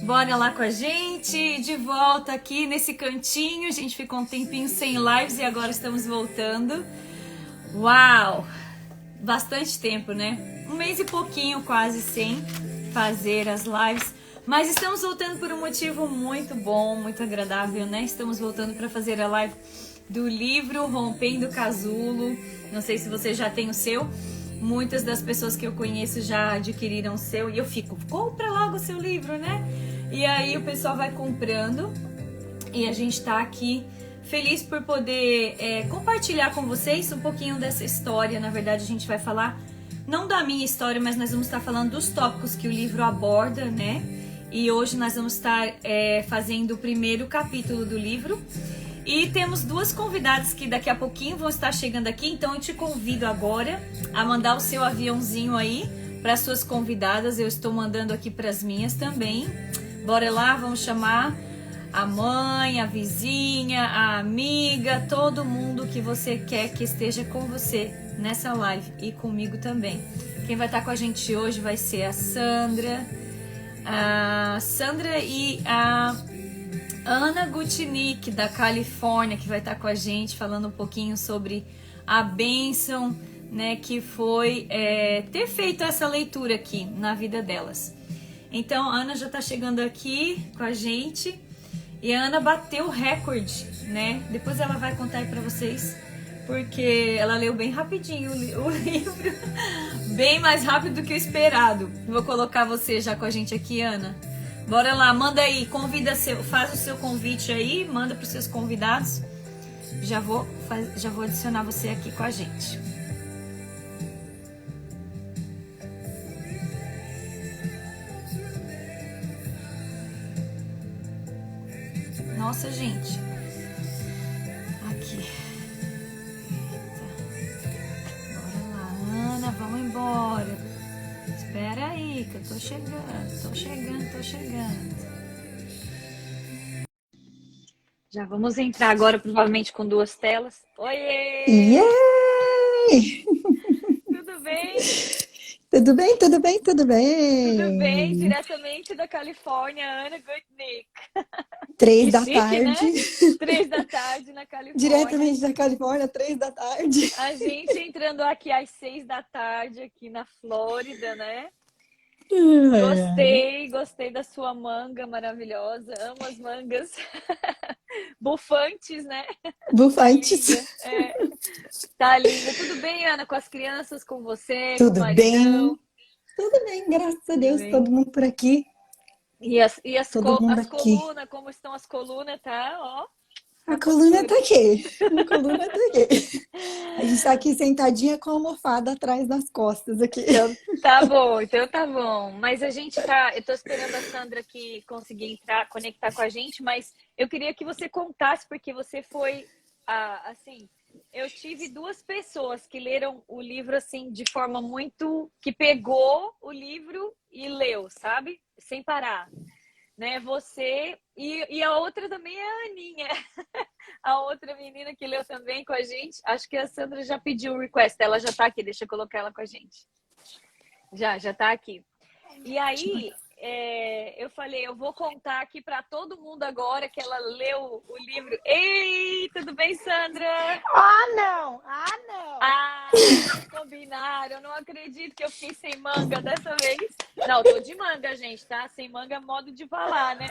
Bora lá com a gente, de volta aqui nesse cantinho. A gente ficou um tempinho sem lives e agora estamos voltando. Uau! Bastante tempo, né? Um mês e pouquinho quase sem fazer as lives. Mas estamos voltando por um motivo muito bom, muito agradável, né? Estamos voltando para fazer a live do livro Rompendo o Casulo. Não sei se você já tem o seu. Muitas das pessoas que eu conheço já adquiriram o seu. E eu fico, compra logo o seu livro, né? E aí o pessoal vai comprando. E a gente tá aqui feliz por poder compartilhar com vocês um pouquinho dessa história. Na verdade, a gente vai falar, não da minha história, mas nós vamos estar falando dos tópicos que o livro aborda, né? E hoje nós vamos estar fazendo o primeiro capítulo do livro. E temos duas convidadas que daqui a pouquinho vão estar chegando aqui. Então eu te convido agora a mandar o seu aviãozinho aí para as suas convidadas. Eu estou mandando aqui para as minhas também. Bora lá, vamos chamar a mãe, a vizinha, a amiga, todo mundo que você quer que esteja com você nessa live e comigo também. Quem vai estar com a gente hoje vai ser a Sandra e a Ana Gutnick, da Califórnia, que vai estar com a gente falando um pouquinho sobre a bênção, né, que foi ter feito essa leitura aqui na vida delas. Então, a Ana já está chegando aqui com a gente e a Ana bateu o recorde, né? Depois ela vai contar aí para vocês, porque ela leu bem rapidinho o livro, bem mais rápido do que o esperado. Vou colocar você já com a gente aqui, Ana. Bora lá, manda aí, faz o seu convite aí, manda para os seus convidados. Já vou adicionar você aqui com a gente. Nossa, gente. Aqui. Eita. Bora lá, Ana, vamos embora. Espera aí, que eu tô chegando. Já vamos entrar agora, provavelmente com duas telas. Oiê! Yay! Tudo bem? Tudo bem? Tudo bem, diretamente da Califórnia, Ana Gutnick. 3 Que da chique, tarde. né? 3 da tarde na Califórnia. Diretamente da Califórnia, 3 da tarde. A gente entrando aqui às 6 da tarde, aqui na Flórida, né? Gostei da sua manga maravilhosa. Amo as mangas bufantes, né? Bufantes. Tá linda. Tudo bem, Ana? Com as crianças, com você, com o Tudo maridão? bem? Tudo bem, graças a Tudo Deus, bem. todo mundo por aqui. E as Todo mundo aqui. colunas, como estão as colunas, tá? Ó, A uma coluna fofura. tá aqui. A coluna tá aqui. A gente tá aqui sentadinha com a almofada atrás das costas aqui. Então tá bom. Mas eu tô esperando a Sandra aqui conseguir conectar com a gente, mas eu queria que você contasse, porque você foi, assim, eu tive duas pessoas que leram o livro, assim, de forma muito, que pegou o livro e leu, sabe? Sem parar, né? Você e a outra também é a Aninha. A outra menina que leu também com a gente, acho que a Sandra já pediu o request, ela já tá aqui, deixa eu colocar ela com a gente. Já tá aqui. E aí, eu falei, eu vou contar aqui para todo mundo agora que ela leu o livro. Ei, tudo bem, Sandra? Não! Vocês combinaram, eu não acredito que eu fiquei sem manga dessa vez. Não, tô de manga, gente, tá? Sem manga é modo de falar, né?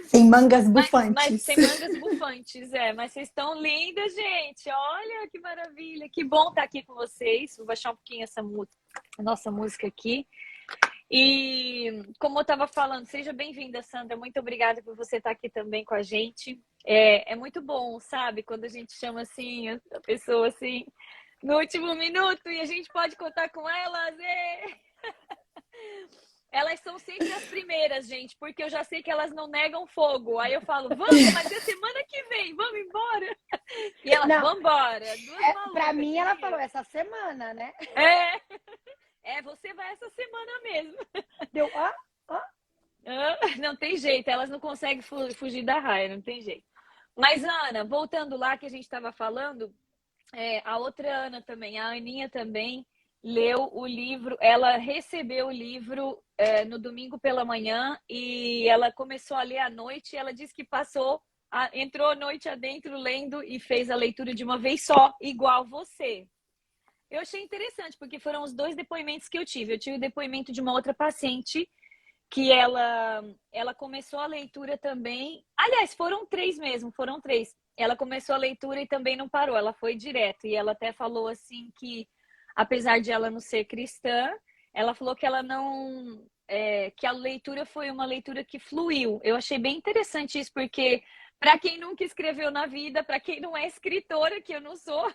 Sem mangas bufantes. Mas sem mangas bufantes, mas vocês estão lindas, gente. Olha que maravilha. Que bom estar aqui com vocês. Vou baixar um pouquinho a nossa música aqui. E como eu estava falando, seja bem-vinda, Sandra. Muito obrigada por você estar aqui também com a gente. É muito bom, sabe? Quando a gente chama assim a pessoa assim no último minuto e a gente pode contar com elas. Elas são sempre as primeiras, gente, porque eu já sei que elas não negam fogo. Aí eu falo, vamos, mas é semana que vem, vamos embora. E elas, vamos embora. Pra mim, ela falou essa semana, né? Você vai essa semana mesmo. Deu, Não tem jeito, elas não conseguem fugir da raia, não tem jeito. Mas, Ana, voltando lá que a gente estava falando, a outra Ana também, a Aninha também, leu o livro, ela recebeu o livro no domingo pela manhã e ela começou a ler à noite. E ela disse que entrou a noite adentro lendo e fez a leitura de uma vez só, igual você. Eu achei interessante, porque foram os 2 depoimentos que eu tive. Eu tive o depoimento de uma outra paciente que ela começou a leitura também. Aliás, foram 3 mesmo, foram 3. Ela começou a leitura e também não parou, ela foi direto. E ela até falou assim que, apesar de ela não ser cristã, ela falou que ela não... que a leitura foi uma leitura que fluiu. Eu achei bem interessante isso, porque para quem nunca escreveu na vida, para quem não é escritora, que eu não sou,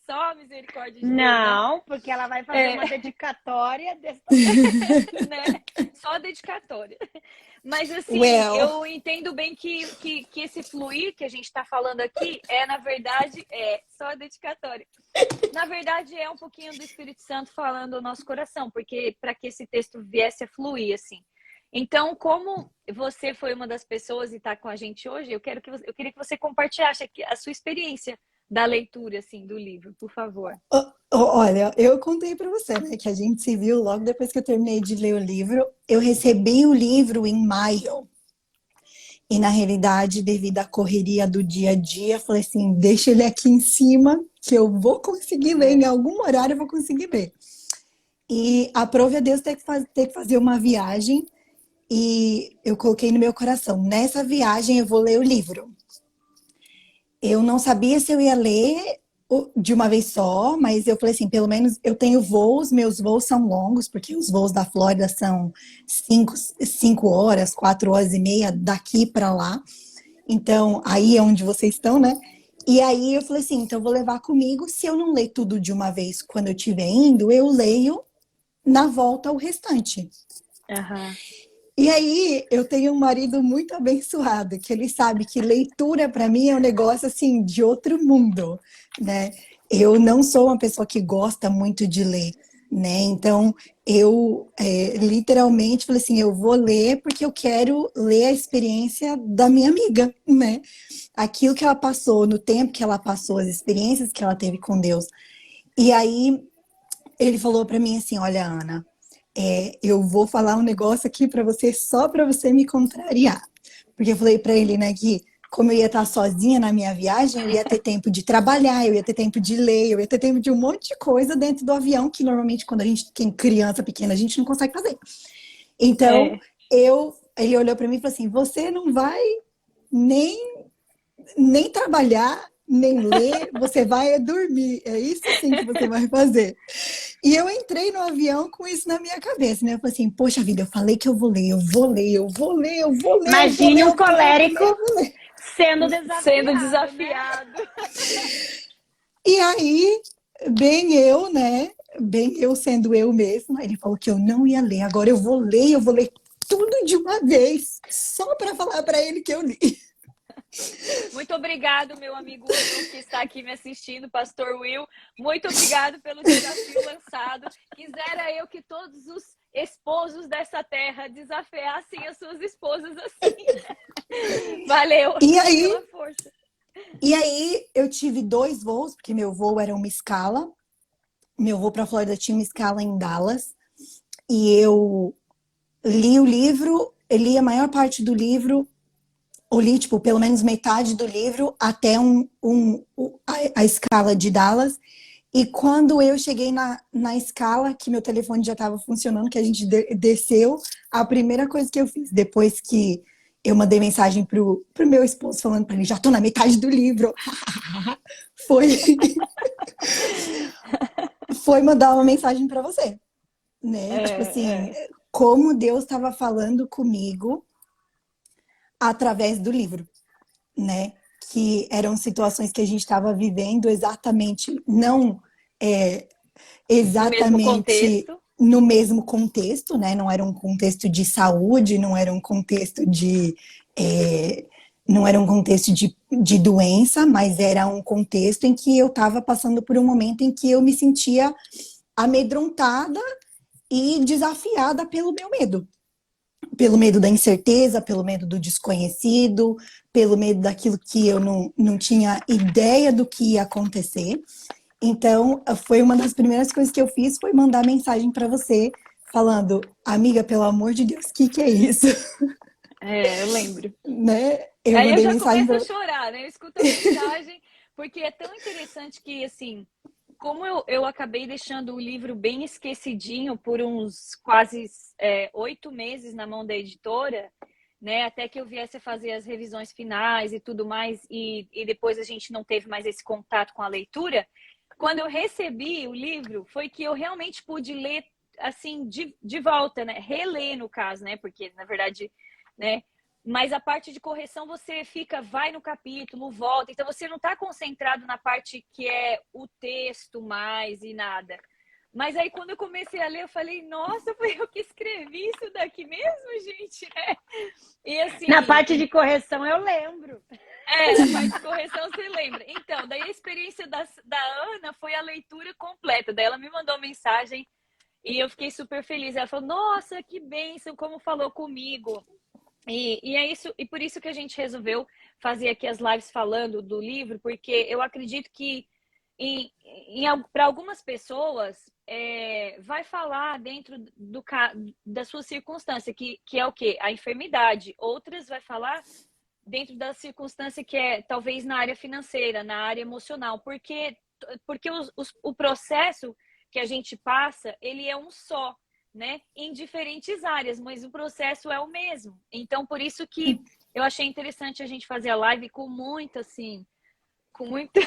só a misericórdia de Deus, Não, porque ela vai fazer uma dedicatória desse né? Só dedicatória. Mas assim, Well. eu entendo bem que esse fluir que a gente está falando aqui na verdade, só a dedicatória. Na verdade, é um pouquinho do Espírito Santo falando no nosso coração, porque para que esse texto viesse a fluir, assim. Então, como você foi uma das pessoas e está com a gente hoje, eu queria que você compartilhasse aqui a sua experiência da leitura, assim, do livro, por favor. Olha, eu contei para você, né, que a gente se viu logo depois que eu terminei de ler o livro. Eu recebi o livro em maio. E, na realidade, devido à correria do dia a dia, falei assim, deixa ele aqui em cima, que eu vou conseguir ler, em algum horário eu vou conseguir ler. E aprove a Deus ter que fazer uma viagem, e eu coloquei no meu coração, nessa viagem eu vou ler o livro. Eu não sabia se eu ia ler de uma vez só, mas eu falei assim, pelo menos eu tenho voos, meus voos são longos, porque os voos da Flórida são 5 horas, 4 horas e meia daqui para lá. Então, aí é onde vocês estão, né? E aí eu falei assim, então eu vou levar comigo, se eu não ler tudo de uma vez quando eu estiver indo, eu leio na volta o restante. Uhum. E aí, eu tenho um marido muito abençoado, que ele sabe que leitura para mim é um negócio assim de outro mundo, né? Eu não sou uma pessoa que gosta muito de ler, né? Então, eu literalmente falei assim, eu vou ler porque eu quero ler a experiência da minha amiga, né? Aquilo que ela passou, no tempo que ela passou, as experiências que ela teve com Deus. E aí, ele falou para mim assim, olha, Ana, eu vou falar um negócio aqui para você, só para você me contrariar. Porque eu falei para ele, né, que como eu ia estar sozinha na minha viagem, eu ia ter tempo de trabalhar, eu ia ter tempo de ler, eu ia ter tempo de um monte de coisa dentro do avião, que normalmente quando a gente tem criança pequena, a gente não consegue fazer. Então, ele olhou para mim e falou assim, você não vai nem trabalhar, nem ler, você vai dormir. É isso sim que você vai fazer. E eu entrei no avião com isso na minha cabeça, né? Eu falei assim, poxa vida, eu falei que eu vou ler, eu vou ler, eu vou ler, eu vou ler. Imagine um colérico sendo Sendo desafiado. desafiado. E aí, bem eu, né? Bem eu sendo eu mesma, ele falou que eu não ia ler. Agora eu vou ler tudo de uma vez, só para falar para ele que eu li. Muito obrigado, meu amigo Will, que está aqui me assistindo, Pastor Will. Muito obrigado pelo desafio lançado. Quisera eu que todos os esposos dessa terra desafiassem as suas esposas assim. Valeu pela força. E aí eu tive 2 voos, porque meu voo era uma escala. Meu voo para Flórida tinha uma escala em Dallas. E eu li o livro, eu li a maior parte do livro, ou li, tipo, pelo menos metade do livro até a escala de Dallas. E quando eu cheguei na escala, que meu telefone já estava funcionando, que a gente desceu, a primeira coisa que eu fiz, depois que eu mandei mensagem pro meu esposo, falando para ele, já tô na metade do livro, foi mandar uma mensagem para você, né? Tipo assim, como Deus estava falando comigo através do livro, né? Que eram situações que a gente estava vivendo exatamente, não exatamente no mesmo contexto, né? Não era um contexto de saúde, não era um contexto de doença, mas era um contexto em que eu estava passando por um momento em que eu me sentia amedrontada e desafiada pelo meu medo. Pelo medo da incerteza, pelo medo do desconhecido, pelo medo daquilo que eu não tinha ideia do que ia acontecer. Então, foi uma das primeiras coisas que eu fiz, foi mandar mensagem para você, falando, amiga, pelo amor de Deus, o que é isso? Eu lembro. Né? Eu Aí eu mandei já mensagem começo a chorar, né? Eu escuto a mensagem, porque é tão interessante que, assim, como eu acabei deixando o livro bem esquecidinho por uns quase 8 meses na mão da editora, né? Até que eu viesse a fazer as revisões finais e tudo mais, e depois a gente não teve mais esse contato com a leitura. Quando eu recebi o livro, foi que eu realmente pude ler, assim, de volta, né? Reler, no caso, né? Porque, na verdade, né? Mas a parte de correção você vai no capítulo, volta. Então você não está concentrado na parte que é o texto mais e nada. Mas aí quando eu comecei a ler, eu falei, nossa, foi eu que escrevi isso daqui mesmo, gente? E assim. Na parte de correção eu lembro. Na parte de correção você lembra. Então, daí a experiência da Ana foi a leitura completa. Daí ela me mandou mensagem e eu fiquei super feliz. Ela falou, nossa, que bênção, como falou comigo. E é isso, e por isso que a gente resolveu fazer aqui as lives falando do livro, porque eu acredito que para algumas pessoas vai falar dentro da sua circunstância, que é o quê? A enfermidade. Outras vai falar dentro da circunstância que é talvez na área financeira, na área emocional, porque o processo que a gente passa, ele é um só, né? Em diferentes áreas, mas o processo é o mesmo. Então, por isso que eu achei interessante a gente fazer a live com muito, assim, com muito,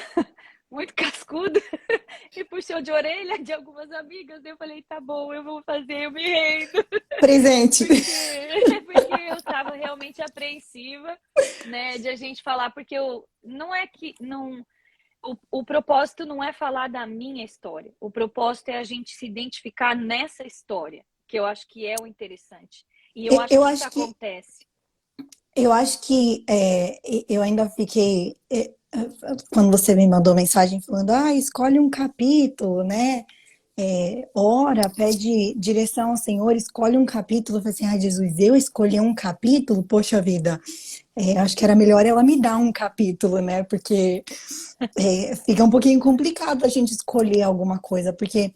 muito cascudo e puxou de orelha de algumas amigas. Eu falei, tá bom, eu vou fazer, eu me rendo. Presente. Porque eu estava realmente apreensiva, né, de a gente falar, porque não é que não. O propósito não é falar da minha história. O propósito é a gente se identificar nessa história, que eu acho que é o interessante. E eu acho que isso acontece. Eu acho que eu ainda fiquei... quando você me mandou mensagem falando, escolhe um capítulo, né? Ora, pede direção ao Senhor, escolhe um capítulo. Eu falei assim, Jesus, eu escolhi um capítulo? Poxa vida, acho que era melhor ela me dar um capítulo, né? Porque fica um pouquinho complicado a gente escolher alguma coisa, porque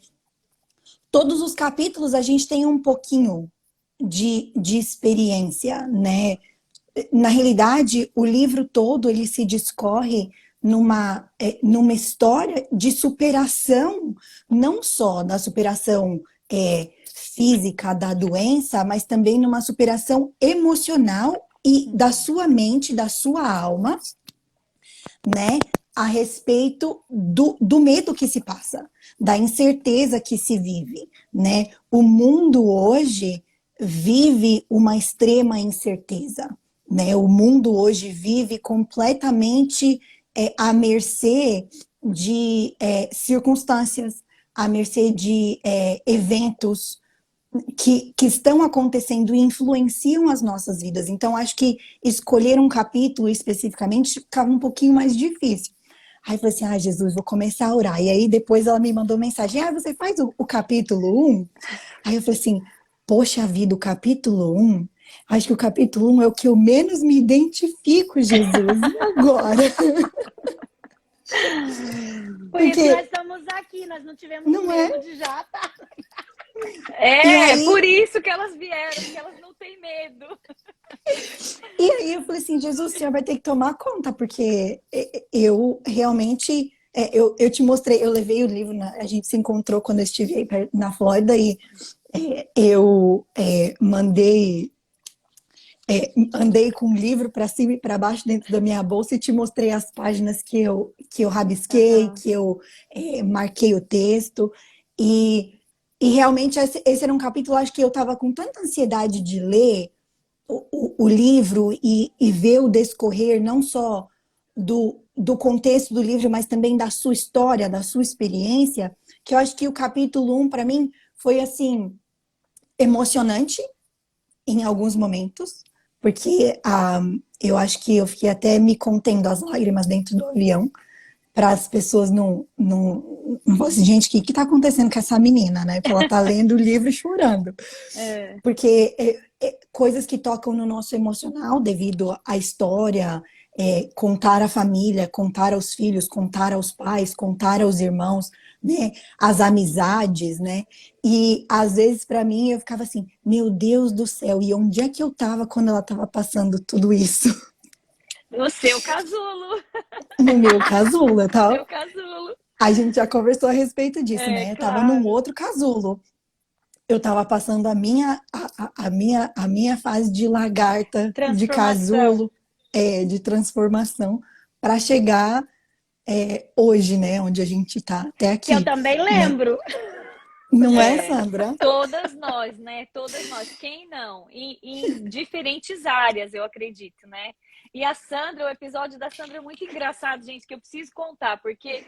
todos os capítulos a gente tem um pouquinho de experiência, né? Na realidade, o livro todo ele se discorre numa história de superação, não só da superação física da doença, mas também numa superação emocional e da sua mente, da sua alma, né? A respeito do medo que se passa, da incerteza que se vive, né? O mundo hoje vive uma extrema incerteza, né? O mundo hoje vive completamente à mercê de circunstâncias, à mercê de eventos que estão acontecendo e influenciam as nossas vidas. Então, acho que escolher um capítulo especificamente ficava um pouquinho mais difícil. Aí eu falei assim, Jesus, vou começar a orar. E aí depois ela me mandou mensagem, você faz o capítulo 1? Aí eu falei assim, poxa vida, o capítulo 1? Acho que o capítulo 1 é o que eu menos me identifico, Jesus. E agora? Por isso nós estamos aqui, nós não tivemos medo de já estar. Aí, por isso que elas vieram, porque elas não têm medo. E aí eu falei assim, Jesus, o senhor vai ter que tomar conta, porque eu realmente, eu te mostrei, eu levei o livro, a gente se encontrou quando eu estive aí na Flórida e eu andei com o livro para cima e para baixo dentro da minha bolsa e te mostrei as páginas que eu rabisquei, que eu marquei o texto e realmente esse era um capítulo, acho que eu estava com tanta ansiedade de ler o livro e ver o descorrer não só do contexto do livro, mas também da sua história, da sua experiência, que eu acho que o capítulo 1 para mim foi assim emocionante em alguns momentos, porque eu acho que eu fiquei até me contendo as lágrimas dentro do avião, para as pessoas não fossem, gente, o que está acontecendo com essa menina, né? Que ela está lendo o livro e chorando. Porque coisas que tocam no nosso emocional devido à história, contar à família, contar aos filhos, contar aos pais, contar aos irmãos, né? As amizades, né? E às vezes para mim eu ficava assim, meu Deus do céu, e onde é que eu estava quando ela estava passando tudo isso? No seu casulo. No meu casulo, No tá? seu casulo. A gente já conversou a respeito disso, É, né? Eu tava num claro. outro casulo. Eu estava passando a minha fase de lagarta, de Transformação. casulo, de transformação, para chegar hoje, né, onde a gente está, até Que eu aqui, também né? lembro. Não é, É, Sandra? todas nós, né? Todas nós. Quem não? Em diferentes áreas, eu acredito, né? E a Sandra, o episódio da Sandra é muito engraçado, gente, que eu preciso contar, porque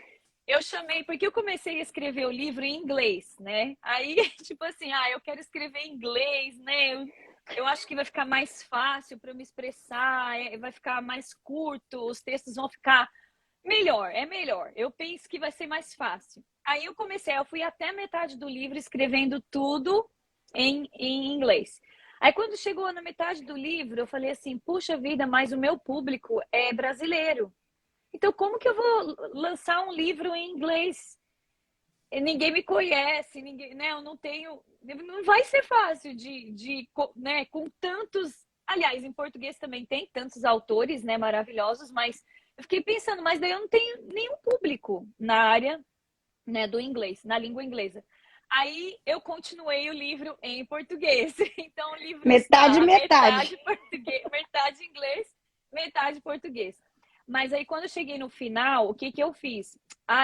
porque eu comecei a escrever o livro em inglês, né? Aí, tipo assim, eu quero escrever em inglês, né? Eu acho que vai ficar mais fácil para eu me expressar, vai ficar mais curto, os textos vão ficar melhor, é melhor. Eu penso que vai ser mais fácil. Aí eu fui até a metade do livro escrevendo tudo em inglês. Aí quando chegou na metade do livro, eu falei assim, puxa vida, mas o meu público é brasileiro. Então como que eu vou lançar um livro em inglês? Ninguém me conhece, ninguém, né? Eu não tenho, não vai ser fácil né? Com tantos, aliás, em português também tem tantos autores, né? Maravilhosos, mas eu fiquei pensando, mas daí eu não tenho nenhum público na área, né? Do inglês, na língua inglesa. Aí eu continuei o livro em português. Então o livro Metade, está metade. metade português, metade inglês, metade português. Mas aí quando eu cheguei no final, o que que eu fiz?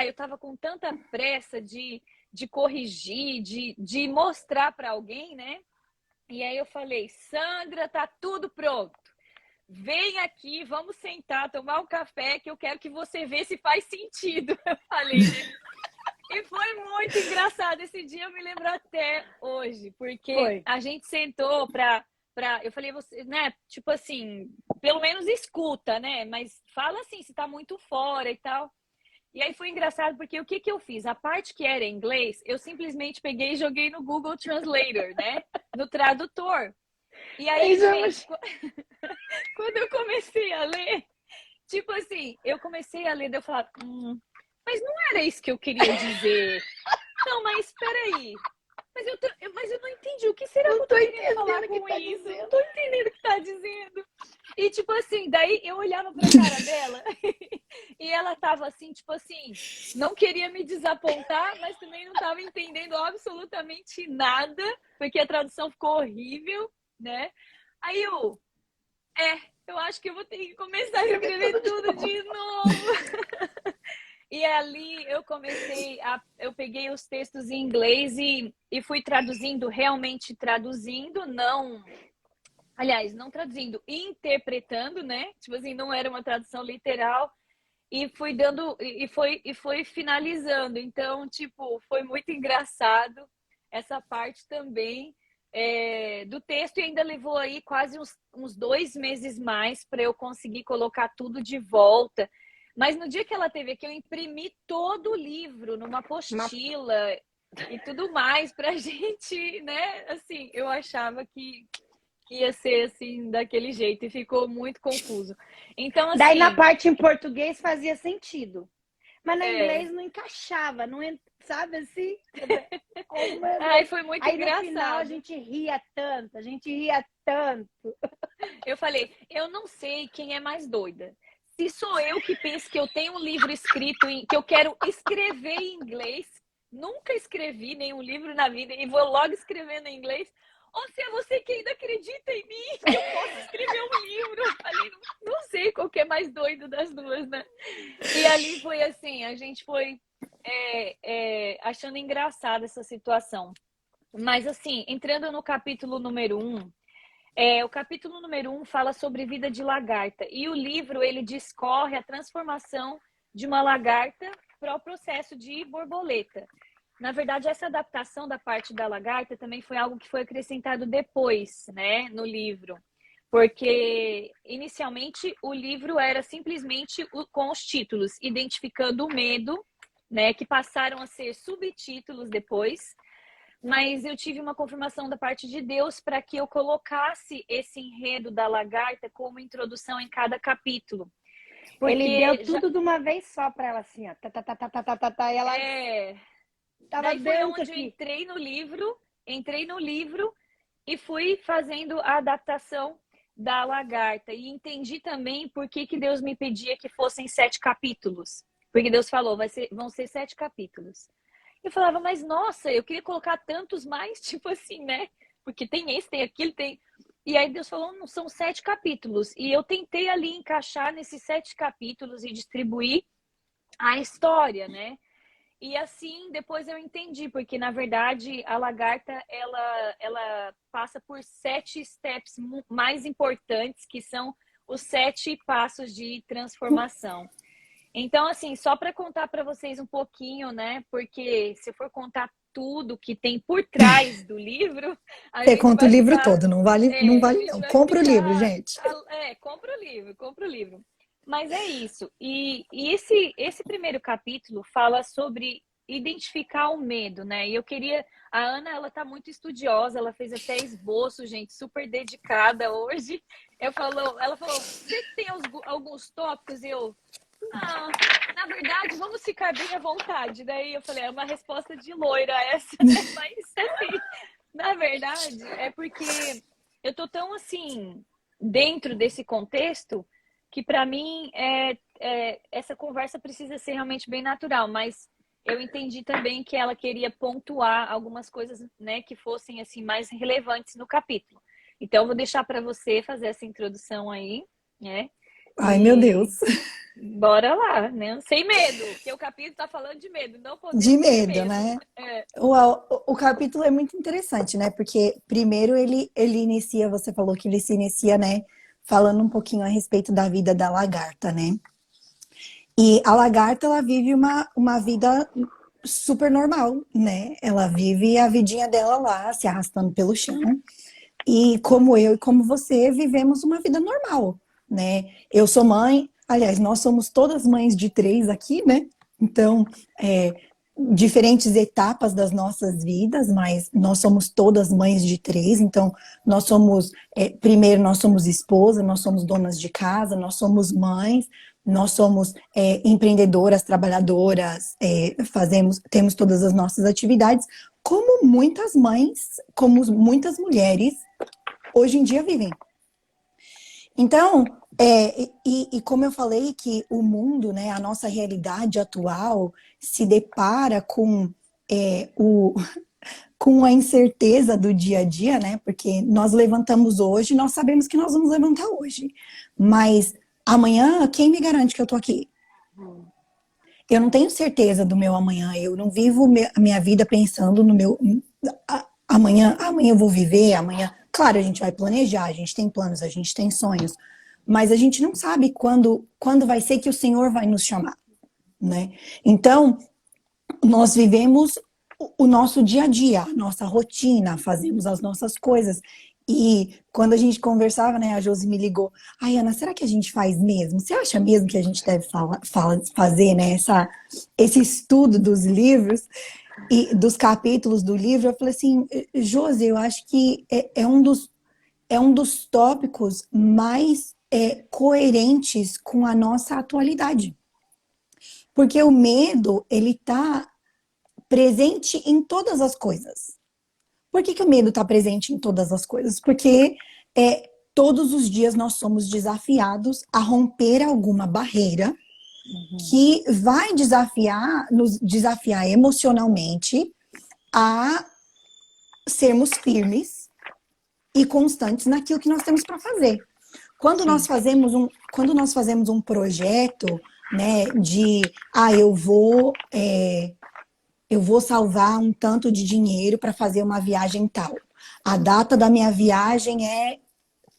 Eu tava com tanta pressa de corrigir, de mostrar para alguém, né? E aí eu falei, Sandra, tá tudo pronto. Vem aqui, vamos sentar, tomar um café, que eu quero que você vê se faz sentido. Eu falei, né? E foi muito engraçado. Esse dia eu me lembro até hoje, porque Foi. a gente sentou eu falei, você, né? Tipo assim, pelo menos escuta, né? Mas fala assim, se tá muito fora e tal. E aí foi engraçado, porque o que que eu fiz? A parte que era em inglês, eu simplesmente peguei e joguei no Google Translator, né? No tradutor. E aí, gente, quando eu comecei a ler, tipo assim, eu comecei a ler, daí eu falava, mas não era isso que eu queria dizer. Não, mas espera aí. Mas eu não entendi. O que será que eu tô querendo falar com isso? Não tô entendendo o que tá dizendo. E tipo assim, daí eu olhava pra cara dela e ela tava assim, tipo assim, não queria me desapontar, mas também não tava entendendo absolutamente nada, porque a tradução ficou horrível, né? Aí eu acho que eu vou ter que começar a escrever tudo de novo. E ali eu peguei os textos em inglês e fui traduzindo, realmente traduzindo, não traduzindo, interpretando, né? Tipo assim, não era uma tradução literal e fui dando e foi finalizando. Então, tipo, foi muito engraçado essa parte também do texto e ainda levou aí quase uns 2 meses mais para eu conseguir colocar tudo de volta. Mas no dia que ela teve aqui, eu imprimi todo o livro numa apostila e tudo mais pra gente, né? Assim, eu achava que ia ser assim, daquele jeito, e ficou muito confuso. Então, Daí na assim, parte em português fazia sentido. Mas na é. inglês não encaixava, não, sabe assim? Ai, foi muito Aí no final engraçado. a gente ria tanto. Eu falei, eu não sei quem é mais doida. Se sou eu que penso que eu tenho um livro escrito, que eu quero escrever em inglês, nunca escrevi nenhum livro na vida e vou logo escrevendo em inglês, ou se é você que ainda acredita em mim, que eu posso escrever um livro. Eu falei, não sei qual que é mais doido das duas, né? E ali foi assim, a gente foi achando engraçada essa situação. Mas assim, entrando no capítulo número 1, o capítulo número 1 fala sobre vida de lagarta. E o livro, ele discorre a transformação de uma lagarta para o processo de borboleta. Na verdade, essa adaptação da parte da lagarta também foi algo que foi acrescentado depois, né, no livro. Porque, inicialmente, o livro era simplesmente com os títulos, identificando o medo, né, que passaram a ser subtítulos depois, mas eu tive uma confirmação da parte de Deus para que eu colocasse esse enredo da lagarta como introdução em cada capítulo. Ele deu Porque tudo de uma vez só pra ela, assim, ó. E ela tava daí foi dentro onde eu aqui. entrei no livro e fui fazendo a adaptação da Lagarta. E entendi também por que que Deus me pedia que fossem 7 capítulos. Porque Deus falou, vão ser 7 capítulos. Eu falava, mas nossa, eu queria colocar tantos mais, tipo assim, né? Porque tem esse, tem aquele, tem. E aí Deus falou, não, são 7 capítulos. E eu tentei ali encaixar nesses 7 capítulos e distribuir a história, né? E assim, depois eu entendi, porque na verdade a lagarta ela passa por 7 steps mais importantes, que são os 7 passos de transformação. Então, assim, só para contar para vocês um pouquinho, né? Porque se eu for contar tudo que tem por trás do livro, a Você gente conta o vai livro ficar. todo, não vale, não A vale gente não. vai Compra o livro, ficar. gente. Compra o livro, compra o livro. Mas é isso. E esse primeiro capítulo fala sobre identificar o medo, né? E eu queria. A Ana, ela tá muito estudiosa, ela fez até esboço, gente, super dedicada hoje. Ela falou, você tem alguns tópicos? Ah, na verdade, vamos ficar bem à vontade. Daí eu falei, é uma resposta de loira essa, né? Mas assim, na verdade, é porque eu tô tão assim, dentro desse contexto, que para mim essa conversa precisa ser realmente bem natural, mas eu entendi também que ela queria pontuar algumas coisas, né, que fossem assim mais relevantes no capítulo. Então, eu vou deixar para você fazer essa introdução aí, né? Ai, meu E Deus. bora lá, né? Sem medo, porque o capítulo tá falando de medo, não De podemos ter medo, medo. né? O capítulo é muito interessante, né? Porque primeiro ele inicia, você falou que ele se inicia, né? Falando um pouquinho a respeito da vida da lagarta, né? E a lagarta, ela vive uma vida super normal, né? Ela vive a vidinha dela lá, se arrastando pelo chão. E como eu e como você, vivemos uma vida normal, né? Eu sou mãe, aliás, nós somos todas mães de 3 aqui, né? Então, diferentes etapas das nossas vidas, mas nós somos todas mães de 3, então nós somos, primeiro nós somos esposa, nós somos donas de casa, nós somos mães, nós somos empreendedoras, trabalhadoras, temos todas as nossas atividades, como muitas mães, como muitas mulheres hoje em dia vivem. Então, como eu falei que o mundo, né, a nossa realidade atual se depara com a incerteza do dia a dia, né? Porque nós levantamos hoje, nós sabemos que nós vamos levantar hoje. Mas amanhã, quem me garante que eu tô aqui? Eu não tenho certeza do meu amanhã, eu não vivo a minha vida pensando no meu amanhã eu vou viver, amanhã. Claro, a gente vai planejar, a gente tem planos, a gente tem sonhos, mas a gente não sabe quando vai ser que o Senhor vai nos chamar, né? Então, nós vivemos o nosso dia a dia, a nossa rotina, fazemos as nossas coisas. E quando a gente conversava, né, a Josi me ligou, ai, Ana, será que a gente faz mesmo? Você acha mesmo que a gente deve fazer, né, esse estudo dos livros e dos capítulos do livro? Eu falei assim, Josi, eu acho que é um dos tópicos mais coerentes com a nossa atualidade. Porque o medo, ele tá presente em todas as coisas. Por que o medo está presente em todas as coisas? Porque todos os dias nós somos desafiados a romper alguma barreira que vai nos desafiar emocionalmente a sermos firmes e constantes naquilo que nós temos para fazer. Quando nós fazemos um projeto, né, de eu vou salvar um tanto de dinheiro para fazer uma viagem tal. A data da minha viagem é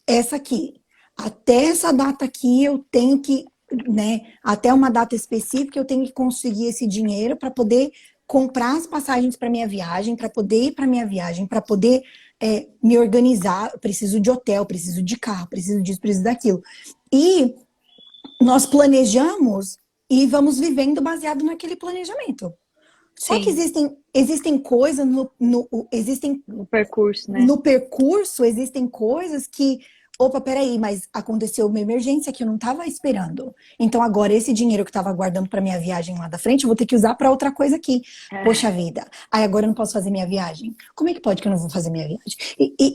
essa aqui. Até essa data aqui eu tenho que, né, até uma data específica eu tenho que conseguir esse dinheiro para poder comprar as passagens para minha viagem, para poder ir para minha viagem, para poder me organizar. Eu preciso de hotel, preciso de carro, preciso disso, preciso daquilo. E nós planejamos e vamos vivendo baseado naquele planejamento. Só que existem coisas no percurso, né? No percurso existem coisas que opa, peraí, mas aconteceu uma emergência que eu não estava esperando. Então agora esse dinheiro que eu estava guardando para minha viagem lá da frente, eu vou ter que usar para outra coisa aqui. Poxa vida. Aí agora eu não posso fazer minha viagem. Como é que pode que eu não vou fazer minha viagem?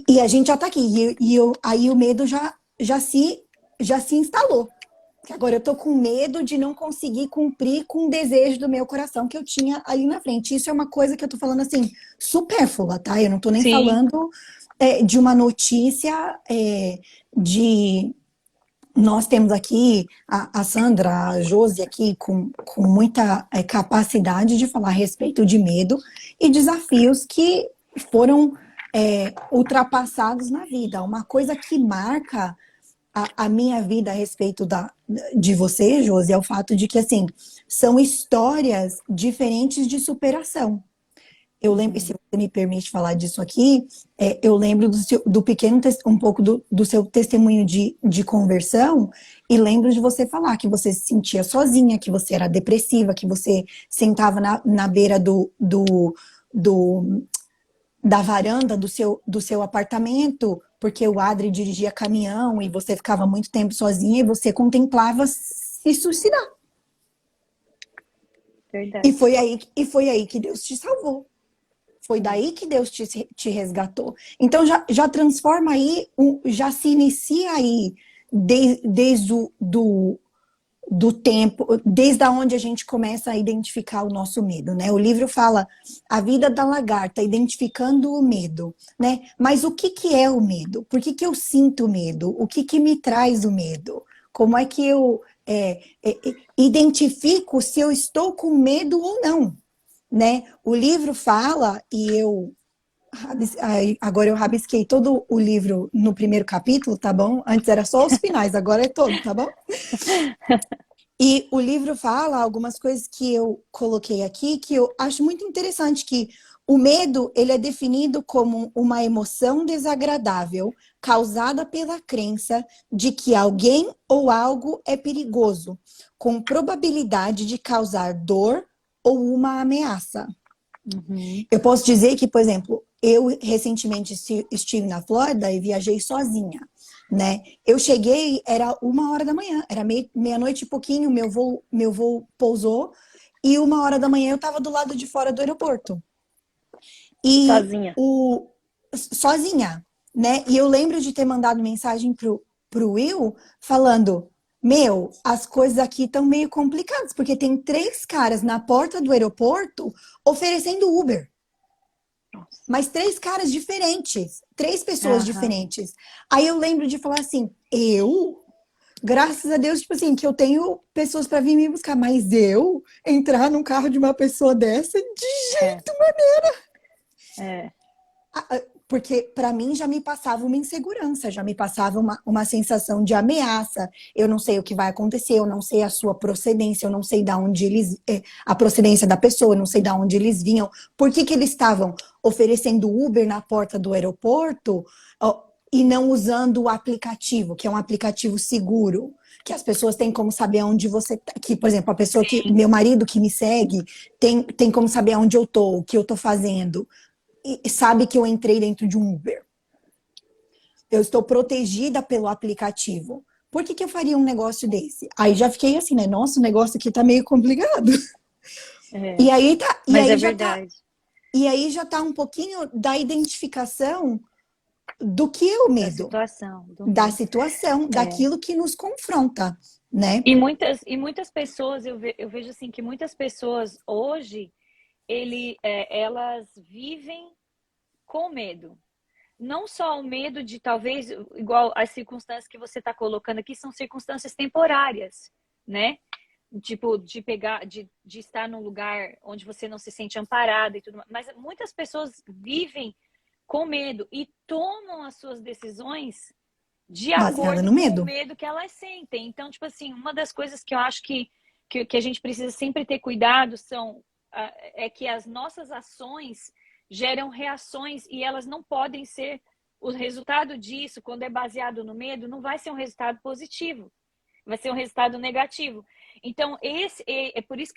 E a gente já tá aqui. Aí o medo já se instalou. Que agora eu tô com medo de não conseguir cumprir com o desejo do meu coração que eu tinha ali na frente. Isso é uma coisa que eu tô falando assim, supérflua, tá? Eu não tô nem Sim. falando de uma notícia de... Nós temos aqui a Sandra, a Josi aqui com muita capacidade de falar a respeito de medo e desafios que foram ultrapassados na vida. Uma coisa que marca a minha vida a respeito de você, Josi, é o fato de que, assim, são histórias diferentes de superação. Eu lembro, se você me permite falar disso aqui, eu lembro do pequeno, um pouco do seu testemunho de conversão, e lembro de você falar que você se sentia sozinha, que você era depressiva, que você sentava na beira da varanda do seu apartamento, porque o Adri dirigia caminhão e você ficava muito tempo sozinha e você contemplava se suicidar. Verdade. E foi aí que Deus te salvou. Foi daí que Deus te resgatou. Então já transforma aí, já se inicia aí desde do tempo, desde onde a gente começa a identificar o nosso medo, né? O livro fala a vida da lagarta, identificando o medo, né? Mas o que é o medo? Por que eu sinto medo? O que me traz o medo? Como é que eu identifico se eu estou com medo ou não, né? O livro fala, e agora eu rabisquei todo o livro no primeiro capítulo, tá bom? Antes era só os finais, agora é todo, tá bom? E o livro fala algumas coisas que eu coloquei aqui que eu acho muito interessante, que o medo, ele é definido como uma emoção desagradável causada pela crença de que alguém ou algo é perigoso, com probabilidade de causar dor ou uma ameaça. Uhum. Eu posso dizer que, por exemplo, eu recentemente estive na Flórida e viajei sozinha, né? Eu cheguei, era 1h da manhã, era meia-noite e pouquinho, meu voo pousou, e 1h da manhã eu estava do lado de fora do aeroporto. E Sozinha. sozinha, né? E eu lembro de ter mandado mensagem pro Will falando: meu, as coisas aqui estão meio complicadas, porque tem 3 caras na porta do aeroporto oferecendo Uber. Nossa. Mas 3 caras diferentes, 3 pessoas diferentes. Aí eu lembro de falar assim, graças a Deus, tipo assim, que eu tenho pessoas para vir me buscar, mas eu entrar num carro de uma pessoa dessa, de jeito maneira. Porque para mim já me passava uma insegurança, já me passava uma sensação de ameaça. Eu não sei o que vai acontecer, eu não sei a sua procedência, eu não sei de onde a procedência da pessoa, eu não sei de onde eles vinham. Por que eles estavam oferecendo Uber na porta do aeroporto e não usando o aplicativo, que é um aplicativo seguro? Que as pessoas têm como saber onde você tá. Que, por exemplo, a pessoa meu marido que me segue, tem como saber onde eu tô, o que eu tô fazendo. E sabe que eu entrei dentro de um Uber. Eu estou protegida pelo aplicativo. Por que eu faria um negócio desse? Aí já fiquei assim, né? Nossa, o negócio aqui tá meio complicado. E aí tá. Mas é verdade. E aí já tá um pouquinho da identificação do que é o medo. Da situação, daquilo que nos confronta, né? E muitas pessoas, eu vejo assim, que muitas pessoas hoje, elas vivem com medo. Não só o medo de talvez, igual as circunstâncias que você está colocando aqui, são circunstâncias temporárias, né? Tipo, de estar num lugar onde você não se sente amparada e tudo mais. Mas muitas pessoas vivem com medo e tomam as suas decisões de acordo com o medo que elas sentem. Então, tipo assim, uma das coisas que eu acho que a gente precisa sempre ter cuidado é que as nossas ações geram reações e elas não podem ser o resultado disso. Quando é baseado no medo, não vai ser um resultado positivo, vai ser um resultado negativo. Então por isso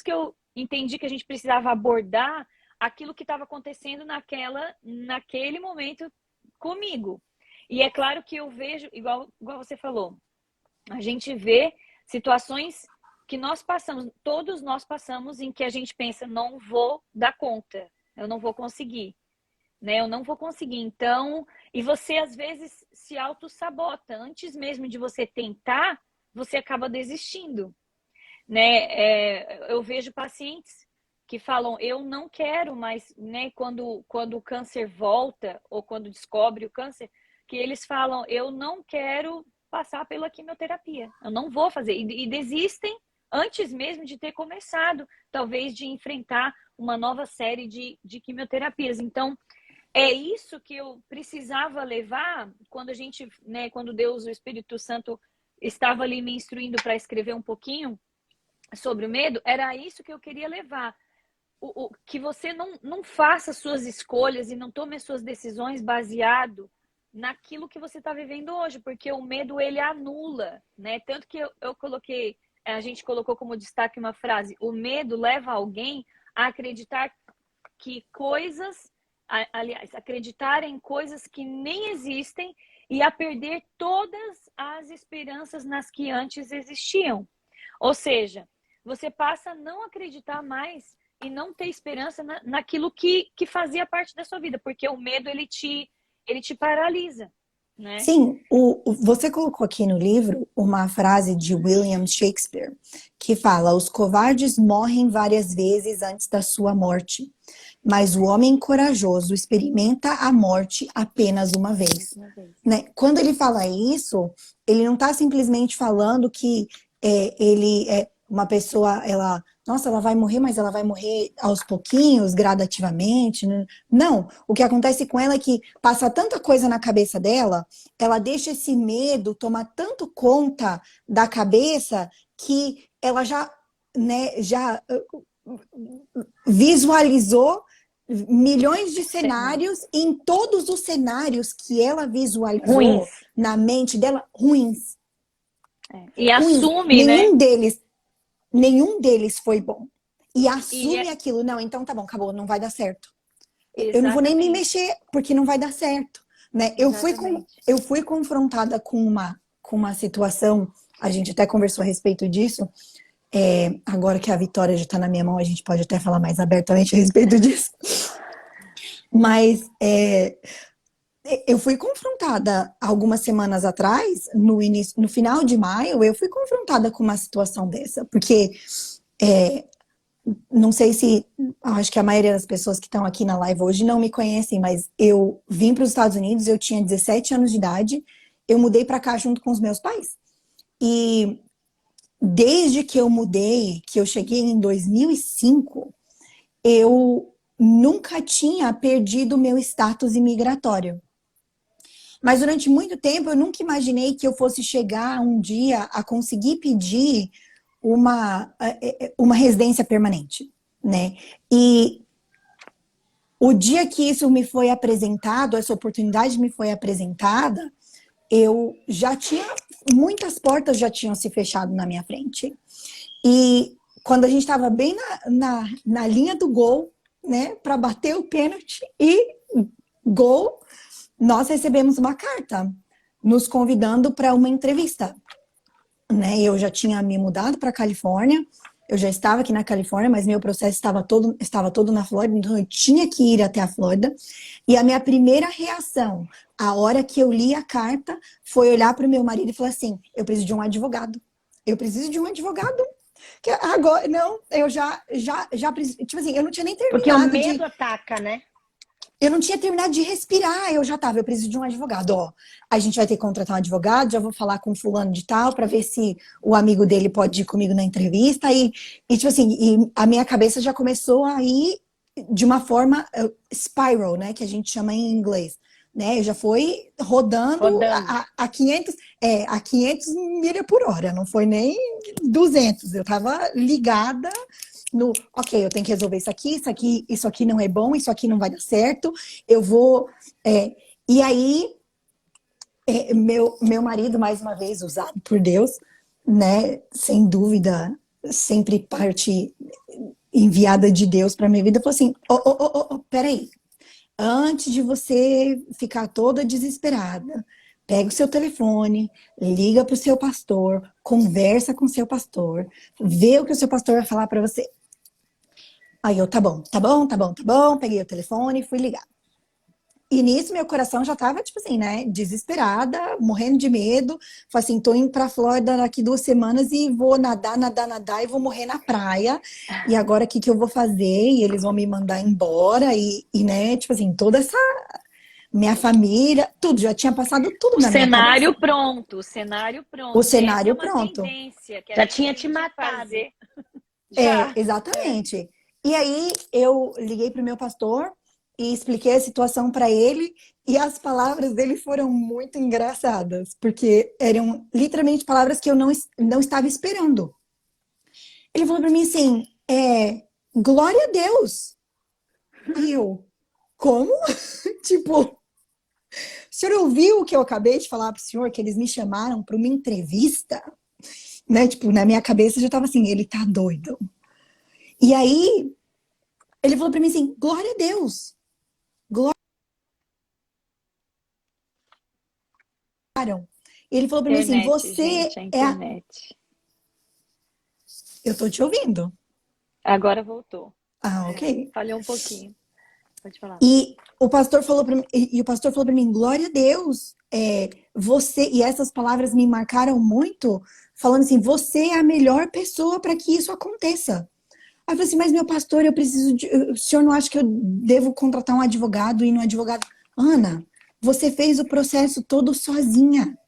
que eu entendi que a gente precisava abordar aquilo que estava acontecendo naquele momento comigo. E é claro que eu vejo, igual você falou, a gente vê situações que nós passamos, todos nós passamos, em que a gente pensa, não vou dar conta, eu não vou conseguir, né? Eu não vou conseguir. Então, e você às vezes se auto-sabota. Antes mesmo de você tentar, você acaba desistindo, né? Eu vejo pacientes que falam, eu não quero mais, né? Quando o câncer volta, ou quando descobre o câncer, que eles falam, eu não quero passar pela quimioterapia, eu não vou fazer. E desistem antes mesmo de ter começado, talvez, de enfrentar uma nova série de quimioterapias. Então, é isso que eu precisava levar quando a gente, né, quando Deus, o Espírito Santo, estava ali me instruindo para escrever um pouquinho sobre o medo, era isso que eu queria levar. Que você não faça suas escolhas e não tome as suas decisões baseado naquilo que você está vivendo hoje, porque o medo, ele anula, né? Tanto que eu coloquei, a gente colocou como destaque uma frase, o medo leva alguém a acreditar que coisas, aliás, acreditar em coisas que nem existem e a perder todas as esperanças nas que antes existiam. Ou seja, você passa a não acreditar mais e não ter esperança naquilo que fazia parte da sua vida, porque o medo, ele te paralisa, né? Sim, você colocou aqui no livro uma frase de William Shakespeare que fala: os covardes morrem várias vezes antes da sua morte, mas o homem corajoso experimenta a morte apenas uma vez. Né? Quando ele fala isso, ele não está simplesmente falando que ele é uma pessoa, nossa, ela vai morrer, mas ela vai morrer aos pouquinhos, gradativamente. Né? Não, o que acontece com ela é que passa tanta coisa na cabeça dela, ela deixa esse medo tomar tanto conta da cabeça que ela já, né, já visualizou milhões de cenários, e em todos os cenários que ela visualizou ruins na mente dela, ruins. E ruins. Assume, Nenhum deles foi bom. E assume aquilo. Não, então tá bom, acabou, não vai dar certo. Exatamente. Eu não vou nem me mexer, porque não vai dar certo. Né? Eu fui confrontada com uma situação, a gente até conversou a respeito disso. Agora que a vitória já está na minha mão, a gente pode até falar mais abertamente a respeito disso. Mas eu fui confrontada algumas semanas atrás, no final de maio, eu fui confrontada com uma situação dessa, porque não sei se, acho que a maioria das pessoas que estão aqui na live hoje não me conhecem, mas eu vim para os Estados Unidos, eu tinha 17 anos de idade, eu mudei para cá junto com os meus pais. E desde que eu mudei, que eu cheguei em 2005, eu nunca tinha perdido meu status imigratório. Mas durante muito tempo eu nunca imaginei que eu fosse chegar um dia a conseguir pedir uma residência permanente, né? E o dia que isso me foi apresentado, essa oportunidade me foi apresentada, eu já tinha, muitas portas já tinham se fechado na minha frente. E quando a gente estava bem na linha do gol, né, para bater o pênalti e gol, nós recebemos uma carta nos convidando para uma entrevista. Né? Eu já tinha me mudado para a Califórnia, eu já estava aqui na Califórnia, mas meu processo estava todo na Flórida, então eu tinha que ir até a Flórida. E a minha primeira reação, a hora que eu li a carta, foi olhar para o meu marido e falar assim: eu preciso de um advogado. Eu preciso de um advogado. Que agora, não, eu já preciso. Tipo assim, eu não tinha nem terminado. Porque o medo ataca, né? Eu não tinha terminado de respirar, eu preciso de um advogado, ó. A gente vai ter que contratar um advogado, já vou falar com fulano de tal, para ver se o amigo dele pode ir comigo na entrevista. E tipo assim, e a minha cabeça já começou a ir de uma forma spiral, né, que a gente chama em inglês. Né? Eu já fui rodando. A 500 milhas por hora, não foi nem 200. Eu tava ligada ok, eu tenho que resolver isso aqui não é bom, isso aqui não vai dar certo, eu vou... E aí, meu marido, mais uma vez, usado por Deus, né, sem dúvida, sempre parte enviada de Deus para minha vida, falou assim: peraí, antes de você ficar toda desesperada, pega o seu telefone, liga para o seu pastor, conversa com o seu pastor, vê o que o seu pastor vai falar para você. Aí eu, tá bom, tá bom, tá bom, tá bom, peguei o telefone e fui ligar. E nisso meu coração já tava, tipo assim, né, desesperada, morrendo de medo. Falei assim, tô indo pra Flórida daqui 2 semanas e vou nadar, nadar, nadar e vou morrer na praia. E agora o que que eu vou fazer? E eles vão me mandar embora né, tipo assim, toda essa minha família, tudo, já tinha passado tudo O na minha cabeça. cenário pronto, o cenário O pronto. Essa é cenário uma pronto. tendência que a Já gente tinha te tem de matado. fazer. É, Já. exatamente. E aí eu liguei pro meu pastor e expliquei a situação para ele e as palavras dele foram muito engraçadas, porque eram literalmente palavras que eu não estava esperando. Ele falou para mim assim, glória a Deus. Aí eu, como? Tipo, o senhor ouviu o que eu acabei de falar pro senhor, que eles me chamaram para uma entrevista? Né? Tipo, na minha cabeça já tava assim, ele tá doido. E aí, ele falou pra mim assim, glória a Deus. Glória. E ele falou pra mim assim, Internet, você gente, a é a... internet. Eu tô te ouvindo. Agora voltou. Ah, ok. Falhou um pouquinho. Pode falar. E o pastor falou pra mim, glória a Deus. Você, e essas palavras me marcaram muito, falando assim, você é a melhor pessoa para que isso aconteça. Aí eu falei assim, mas meu pastor, eu preciso de. O senhor não acha que eu devo contratar um advogado e ir no advogado? Ana, você fez o processo todo sozinha.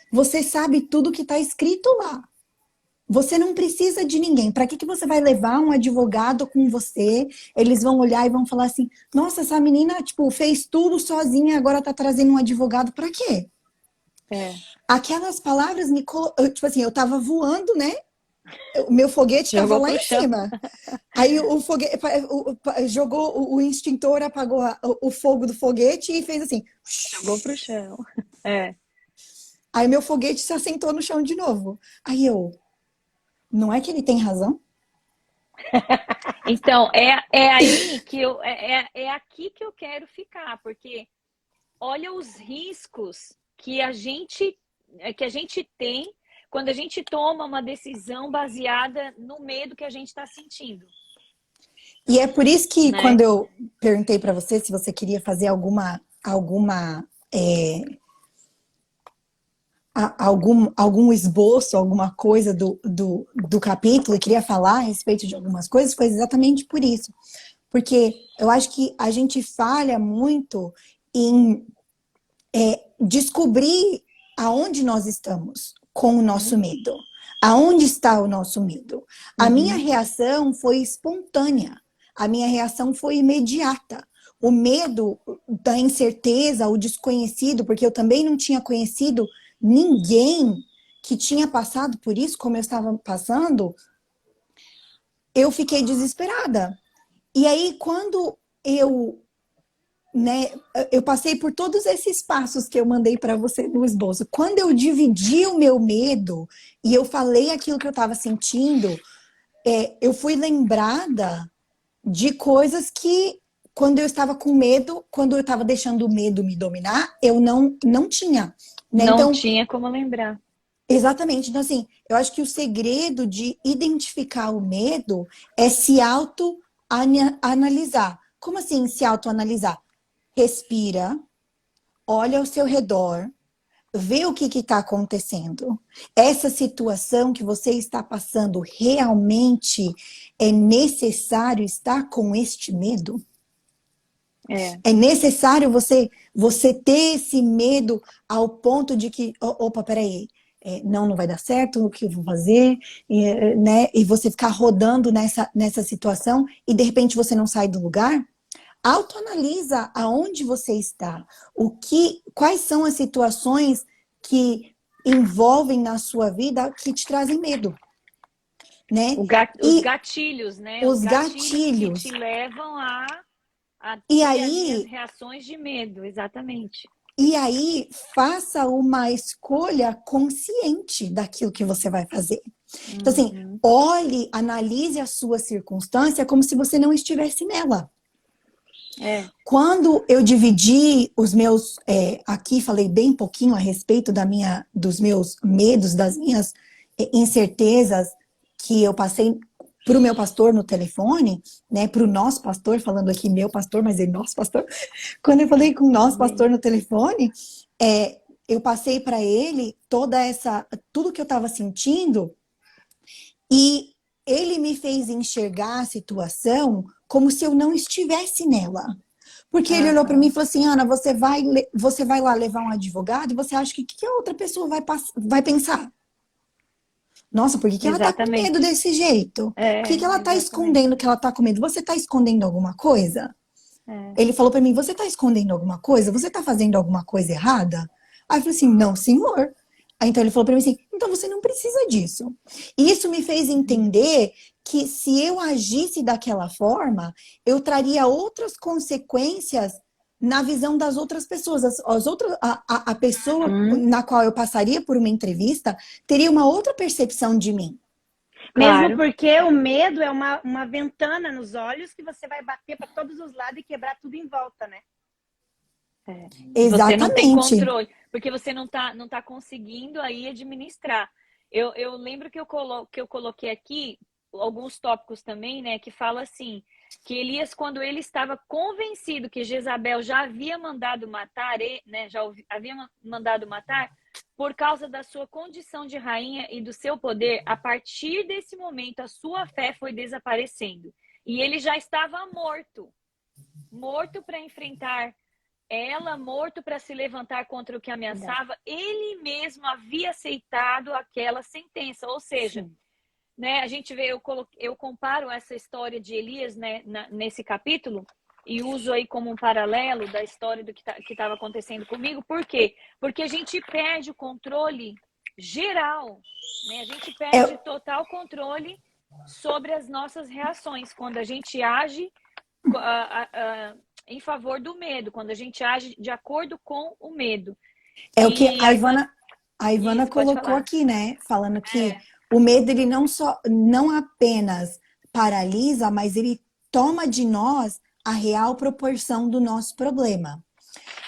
Você sabe tudo que está escrito lá. Você não precisa de ninguém. Para que você vai levar um advogado com você? Eles vão olhar e vão falar assim: nossa, essa menina, tipo, fez tudo sozinha, agora tá trazendo um advogado. Para quê? Aquelas palavras me tipo assim, eu tava voando, né? O meu foguete estava lá em cima. Aí o foguete jogou o extintor, apagou o fogo do foguete e fez assim. Jogou pro chão. Aí meu foguete se assentou no chão de novo. Aí eu, não é que ele tem razão? Então, é aí que é aqui que eu quero ficar, porque olha os riscos que a gente tem quando a gente toma uma decisão baseada no medo que a gente está sentindo. E é por isso que Né? quando eu perguntei para você se você queria fazer algum esboço, alguma coisa do capítulo, e queria falar a respeito de algumas coisas, foi exatamente por isso. Porque eu acho que a gente falha muito em descobrir aonde nós estamos com o nosso medo. Aonde está o nosso medo? A minha reação foi espontânea. A minha reação foi imediata. O medo da incerteza, o desconhecido, porque eu também não tinha conhecido ninguém que tinha passado por isso, como eu estava passando, eu fiquei desesperada. E aí, quando eu passei por todos esses passos que eu mandei para você no esboço. Quando eu dividi o meu medo e eu falei aquilo que eu estava sentindo, eu fui lembrada de coisas que, quando eu estava com medo, quando eu estava deixando o medo me dominar, eu não tinha. Né? Não então, tinha como lembrar. Exatamente. Então, assim, eu acho que o segredo de identificar o medo é se auto-analisar. Como assim se auto-analisar? Respira, olha ao seu redor, vê o que está acontecendo. Essa situação que você está passando realmente é necessário estar com este medo? É necessário você ter esse medo ao ponto de que, opa, peraí, não vai dar certo, o que eu vou fazer? Né? E você ficar rodando nessa situação e de repente você não sai do lugar? Autoanalisa aonde você está, quais são as situações que envolvem na sua vida que te trazem medo, né? Os gatilhos, né? Os gatilhos que te levam a e ter aí, as reações de medo, exatamente. E aí, faça uma escolha consciente daquilo que você vai fazer. Então, assim, olhe, analise a sua circunstância como se você não estivesse nela. É. Quando eu dividi os meus, aqui falei bem pouquinho a respeito dos meus medos, das minhas incertezas que eu passei para o meu pastor no telefone, né, para o nosso pastor, falando aqui meu pastor, mas é nosso pastor. Quando eu falei com o nosso pastor no telefone, eu passei para ele tudo que eu estava sentindo e ele me fez enxergar a situação como se eu não estivesse nela. Porque ele olhou para mim e falou assim, Ana, você vai lá levar um advogado e você acha que a outra pessoa vai pensar? Nossa, por que ela tá com medo Exatamente. desse jeito? O que ela tá Exatamente. escondendo que ela tá com medo? Você tá escondendo alguma coisa? É. Ele falou para mim, você tá escondendo alguma coisa? Você tá fazendo alguma coisa errada? Aí eu falei assim, não, senhor. Aí então ele falou para mim assim, então você não precisa disso. E isso me fez entender que se eu agisse daquela forma, eu traria outras consequências na visão das outras pessoas. A pessoa na qual eu passaria por uma entrevista teria uma outra percepção de mim. Mesmo Claro. porque o medo é uma ventana nos olhos que você vai bater para todos os lados e quebrar tudo em volta, né? E você não tem Exatamente. controle, porque você não tá conseguindo aí administrar. Eu lembro que eu coloquei aqui alguns tópicos também, né, que fala assim, que Elias, quando ele estava convencido que Jezabel já havia mandado matar, né, havia mandado matar, por causa da sua condição de rainha e do seu poder, a partir desse momento a sua fé foi desaparecendo. E ele já estava morto para enfrentar ela, morto para se levantar contra o que ameaçava. Ele mesmo havia aceitado aquela sentença. Ou seja, né, a gente vê, eu comparo essa história de Elias, né, nesse capítulo e uso aí como um paralelo da história do que estava acontecendo comigo. Por quê? Porque a gente perde o controle geral, né? A gente perde total controle sobre as nossas reações quando a gente age em favor do medo, quando a gente age de acordo com o medo. É o que E a Ivana, a Ivana isso, pode colocou falar. aqui, né? Falando que o medo, ele não apenas paralisa, mas ele toma de nós a real proporção do nosso problema.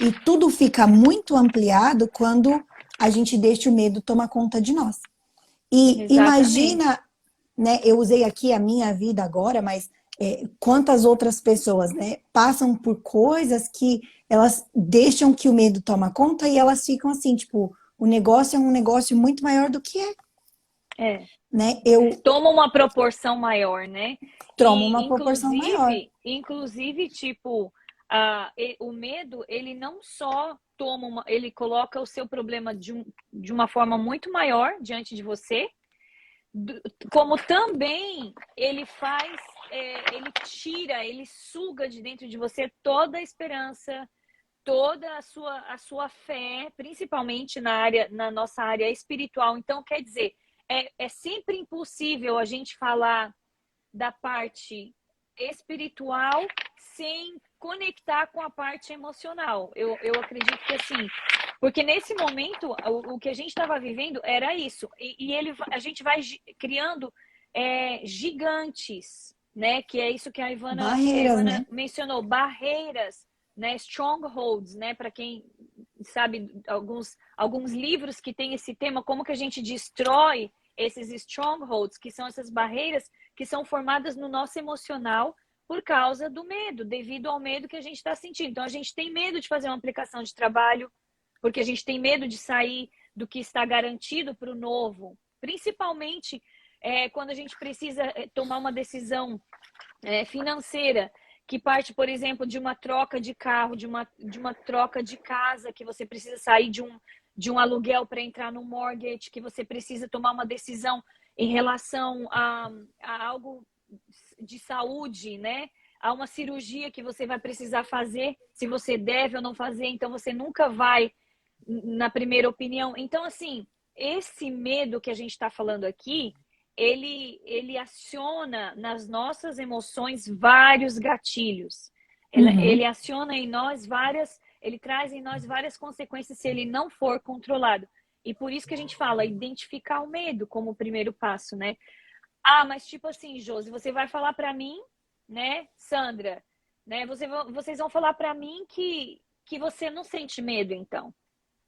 E tudo fica muito ampliado quando a gente deixa o medo tomar conta de nós. E Exatamente. imagina, né? Eu usei aqui a minha vida agora, mas quantas outras pessoas, né, passam por coisas que elas deixam que o medo toma conta e elas ficam assim, tipo, o negócio é um negócio muito maior do que É. né? Eu Toma uma proporção maior, né? tomo E uma proporção maior. inclusive, tipo, o medo, ele não só ele coloca o seu problema de uma forma muito maior diante de você, como também ele ele tira, ele suga de dentro de você toda a esperança, toda a sua fé, principalmente na nossa área espiritual. Então, quer dizer, é sempre impossível a gente falar da parte espiritual sem conectar com a parte emocional. Eu acredito que assim, porque nesse momento o que a gente estava vivendo era isso, e a gente vai criando gigantes, né? Que é isso que que a Barreiras, Ivana né? mencionou, barreiras, né? Strongholds, né? Para quem sabe alguns livros que tem esse tema, como que a gente destrói esses strongholds, que são essas barreiras que são formadas no nosso emocional por causa do medo, devido ao medo que a gente está sentindo. Então, a gente tem medo de fazer uma aplicação de trabalho, porque a gente tem medo de sair do que está garantido para o novo. Principalmente quando a gente precisa tomar uma decisão financeira, que parte, por exemplo, de uma troca de carro, de uma troca de casa, que você precisa sair de um aluguel para entrar no mortgage, que você precisa tomar uma decisão em relação a algo de saúde, né? A uma cirurgia que você vai precisar fazer, se você deve ou não fazer, então você nunca vai na primeira opinião. Então, assim, esse medo que a gente está falando aqui, ele aciona nas nossas emoções vários gatilhos. Ele aciona em nós ele traz em nós várias consequências se ele não for controlado. E por isso que a gente fala, identificar o medo como o primeiro passo, né? Mas tipo assim, Josi, você vai falar para mim, né, Sandra, né? Vocês vão falar para mim que você não sente medo, então.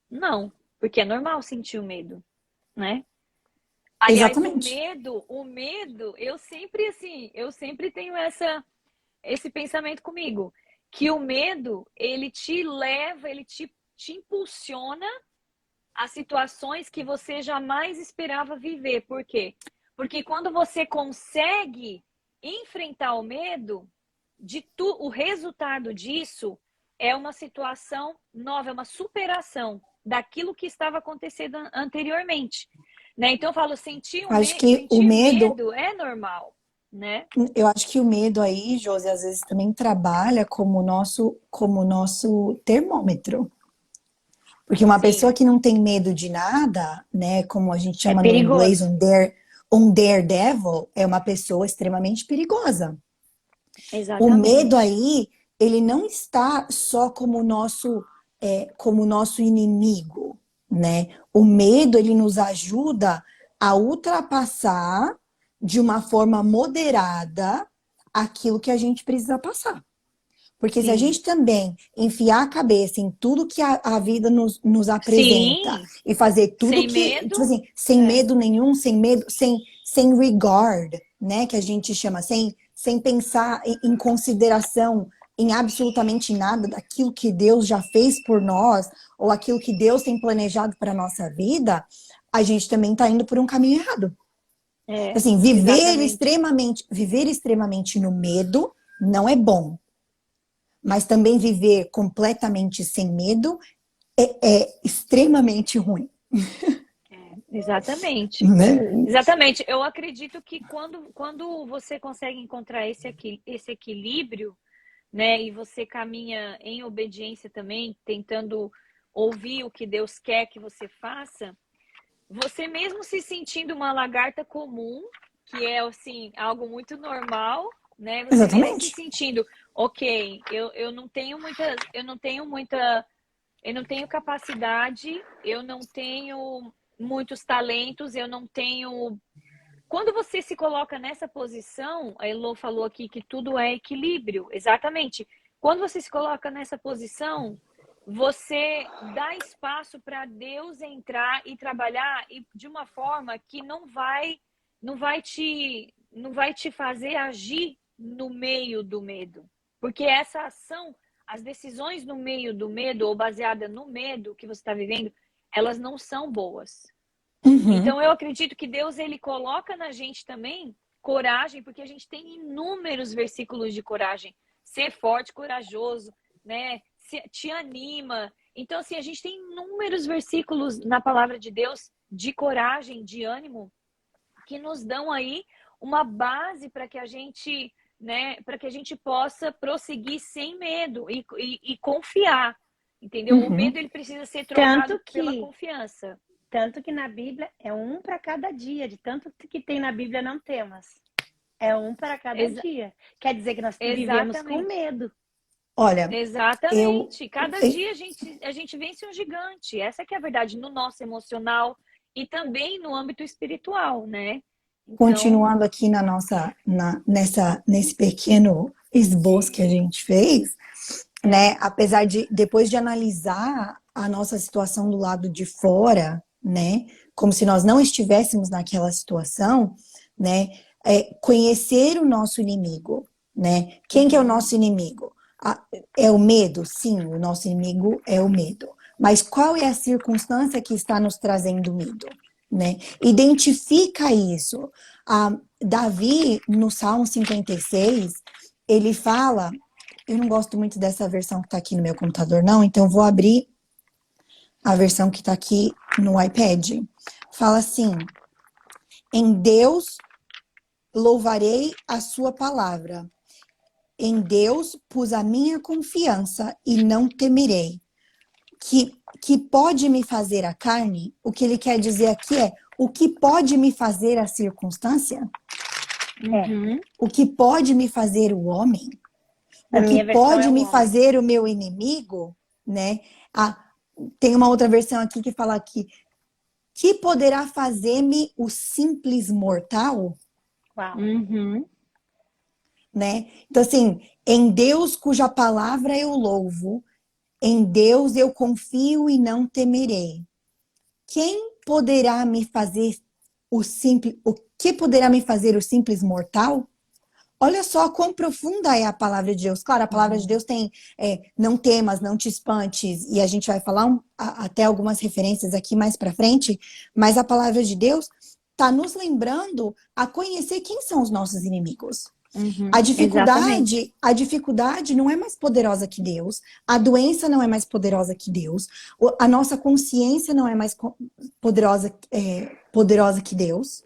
Não, porque é normal sentir o medo, né? Aliás, Exatamente. o medo, eu sempre tenho esse pensamento comigo, que o medo, ele te leva, te impulsiona a situações que você jamais esperava viver. Por quê? Porque quando você consegue enfrentar o medo, o resultado disso é uma situação nova, é uma superação daquilo que estava acontecendo anteriormente, né? Então eu falo, Acho que o sentir medo, medo é normal, né? eu acho que o medo aí, Josi, às vezes também trabalha como nosso termômetro. Porque uma pessoa Sim, que não tem medo de nada, né, como a gente é chama no inglês, perigoso. um daredevil, é uma pessoa extremamente perigosa. O medo Exatamente. aí, ele não está só como nosso inimigo, né? O medo, ele nos ajuda a ultrapassar de uma forma moderada aquilo que a gente precisa passar. Porque se a Sim. gente também enfiar a cabeça em tudo que a vida nos apresenta Sim, e fazer tudo sem que, tipo medo. assim, sem É. medo nenhum, sem medo, sem regard, né, que a gente chama, sem pensar em consideração em absolutamente nada daquilo que Deus já fez por nós ou aquilo que Deus tem planejado para nossa vida, a gente também está indo por um caminho errado. É, Assim, exatamente. viver extremamente no medo não é bom. Mas também viver completamente sem medo é extremamente ruim, Exatamente. né? Exatamente. Eu acredito que quando você consegue encontrar esse equilíbrio, né, e você caminha em obediência também, tentando ouvir o que Deus quer que você faça, você mesmo se sentindo uma lagarta comum, que é assim, algo muito normal, né? Você mesmo se Exatamente. sentindo, ok, eu não tenho eu não tenho capacidade, eu não tenho muitos talentos, eu não tenho. Quando você se coloca nessa posição, a Elô falou aqui que tudo é equilíbrio, exatamente. Quando você se coloca nessa posição, você dá espaço para Deus entrar e trabalhar de uma forma que não vai te fazer agir no meio do medo. Porque essa ação, as decisões no meio do medo ou baseada no medo que você está vivendo, elas não são boas. Uhum. Então eu acredito que Deus ele coloca na gente também coragem, porque a gente tem inúmeros versículos de coragem. Ser forte, corajoso, né? Te anima. Então assim, a gente tem inúmeros versículos na palavra de Deus de coragem, de ânimo, que nos dão aí uma base para que a gente, né, para que a gente possa prosseguir sem medo e confiar. Entendeu? O Uhum. medo ele precisa ser trocado Tanto pela que, confiança. tanto que na Bíblia é um para cada dia, de tanto que tem na Bíblia não temas. É um para cada Ex dia. Quer dizer que nós vivemos com exatamente. medo. Olha, eu, Exatamente. Cada dia a gente vence um gigante. Essa que é a verdade no nosso emocional e também no âmbito espiritual, né? Então, continuando aqui nesse pequeno esboço que a gente fez, é. né, apesar de, depois de analisar a nossa situação do lado de fora, né, como se nós não estivéssemos naquela situação, né, conhecer o nosso inimigo, né, quem que é o Uhum. nosso inimigo? É o medo? Sim, o nosso inimigo é o medo. Mas qual é a circunstância que está nos trazendo medo? Né? Identifica isso. Davi, no Salmo 56, ele fala, eu não gosto muito dessa versão que está aqui no meu computador, não, então vou abrir a versão que está aqui no iPad. Fala assim: em Deus louvarei a sua palavra. Em Deus pus a minha confiança e não temerei. Que pode me fazer a carne, o que ele quer dizer aqui é o que pode me fazer a circunstância, É, Uhum. o que pode me fazer o homem, a o que minha versão é pode o me homem. fazer o meu inimigo, né? Tem uma outra versão aqui que fala que poderá fazer-me o simples mortal? Uau. Uhum. né? Então, assim, em Deus cuja palavra eu louvo, em Deus eu confio e não temerei. Quem poderá me fazer o que poderá me fazer o simples mortal? Olha só quão profunda é a palavra de Deus. Claro, a palavra de Deus tem não temas, não te espantes, e a gente vai falar até algumas referências aqui mais para frente, mas a palavra de Deus está nos lembrando a conhecer quem são os nossos inimigos. Exatamente. A dificuldade não é mais poderosa que Deus, a doença não é mais poderosa que Deus, a nossa consciência não é mais poderosa que Deus.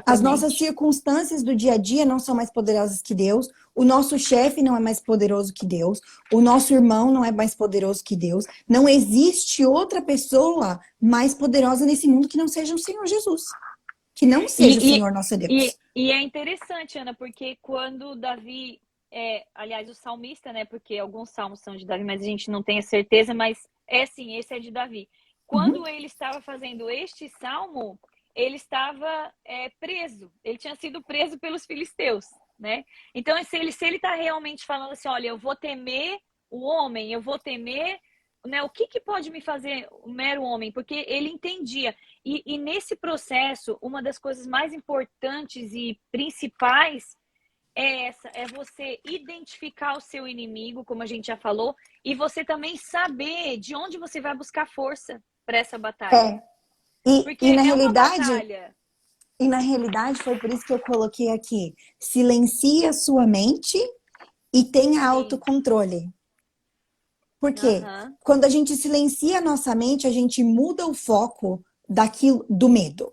As nossas Exatamente. circunstâncias do dia a dia não são mais poderosas que Deus, o nosso chefe não é mais poderoso que Deus, o nosso irmão não é mais poderoso que Deus. Não existe outra pessoa mais poderosa nesse mundo que não seja o Senhor Jesus. Que não seja o Senhor nosso Deus. E é interessante, Ana, porque quando Davi, aliás, o salmista, né? Porque alguns salmos são de Davi, mas a gente não tem a certeza, mas sim, esse é de Davi. Quando ele estava fazendo este salmo, ele estava preso. Ele tinha sido preso pelos filisteus, né? Então, se ele está realmente falando assim, olha, eu vou temer o homem, eu vou temer, né? O que pode me fazer o mero homem? Porque ele entendia. E nesse processo, uma das coisas mais importantes e principais é você identificar o seu inimigo, como a gente já falou, e você também saber de onde você vai buscar força para essa batalha. Porque na é realidade, uma batalha. E na realidade foi por isso que eu coloquei aqui: silencia sua mente e tenha autocontrole. Por quê? Quando a gente silencia a nossa mente, a gente muda o foco do medo.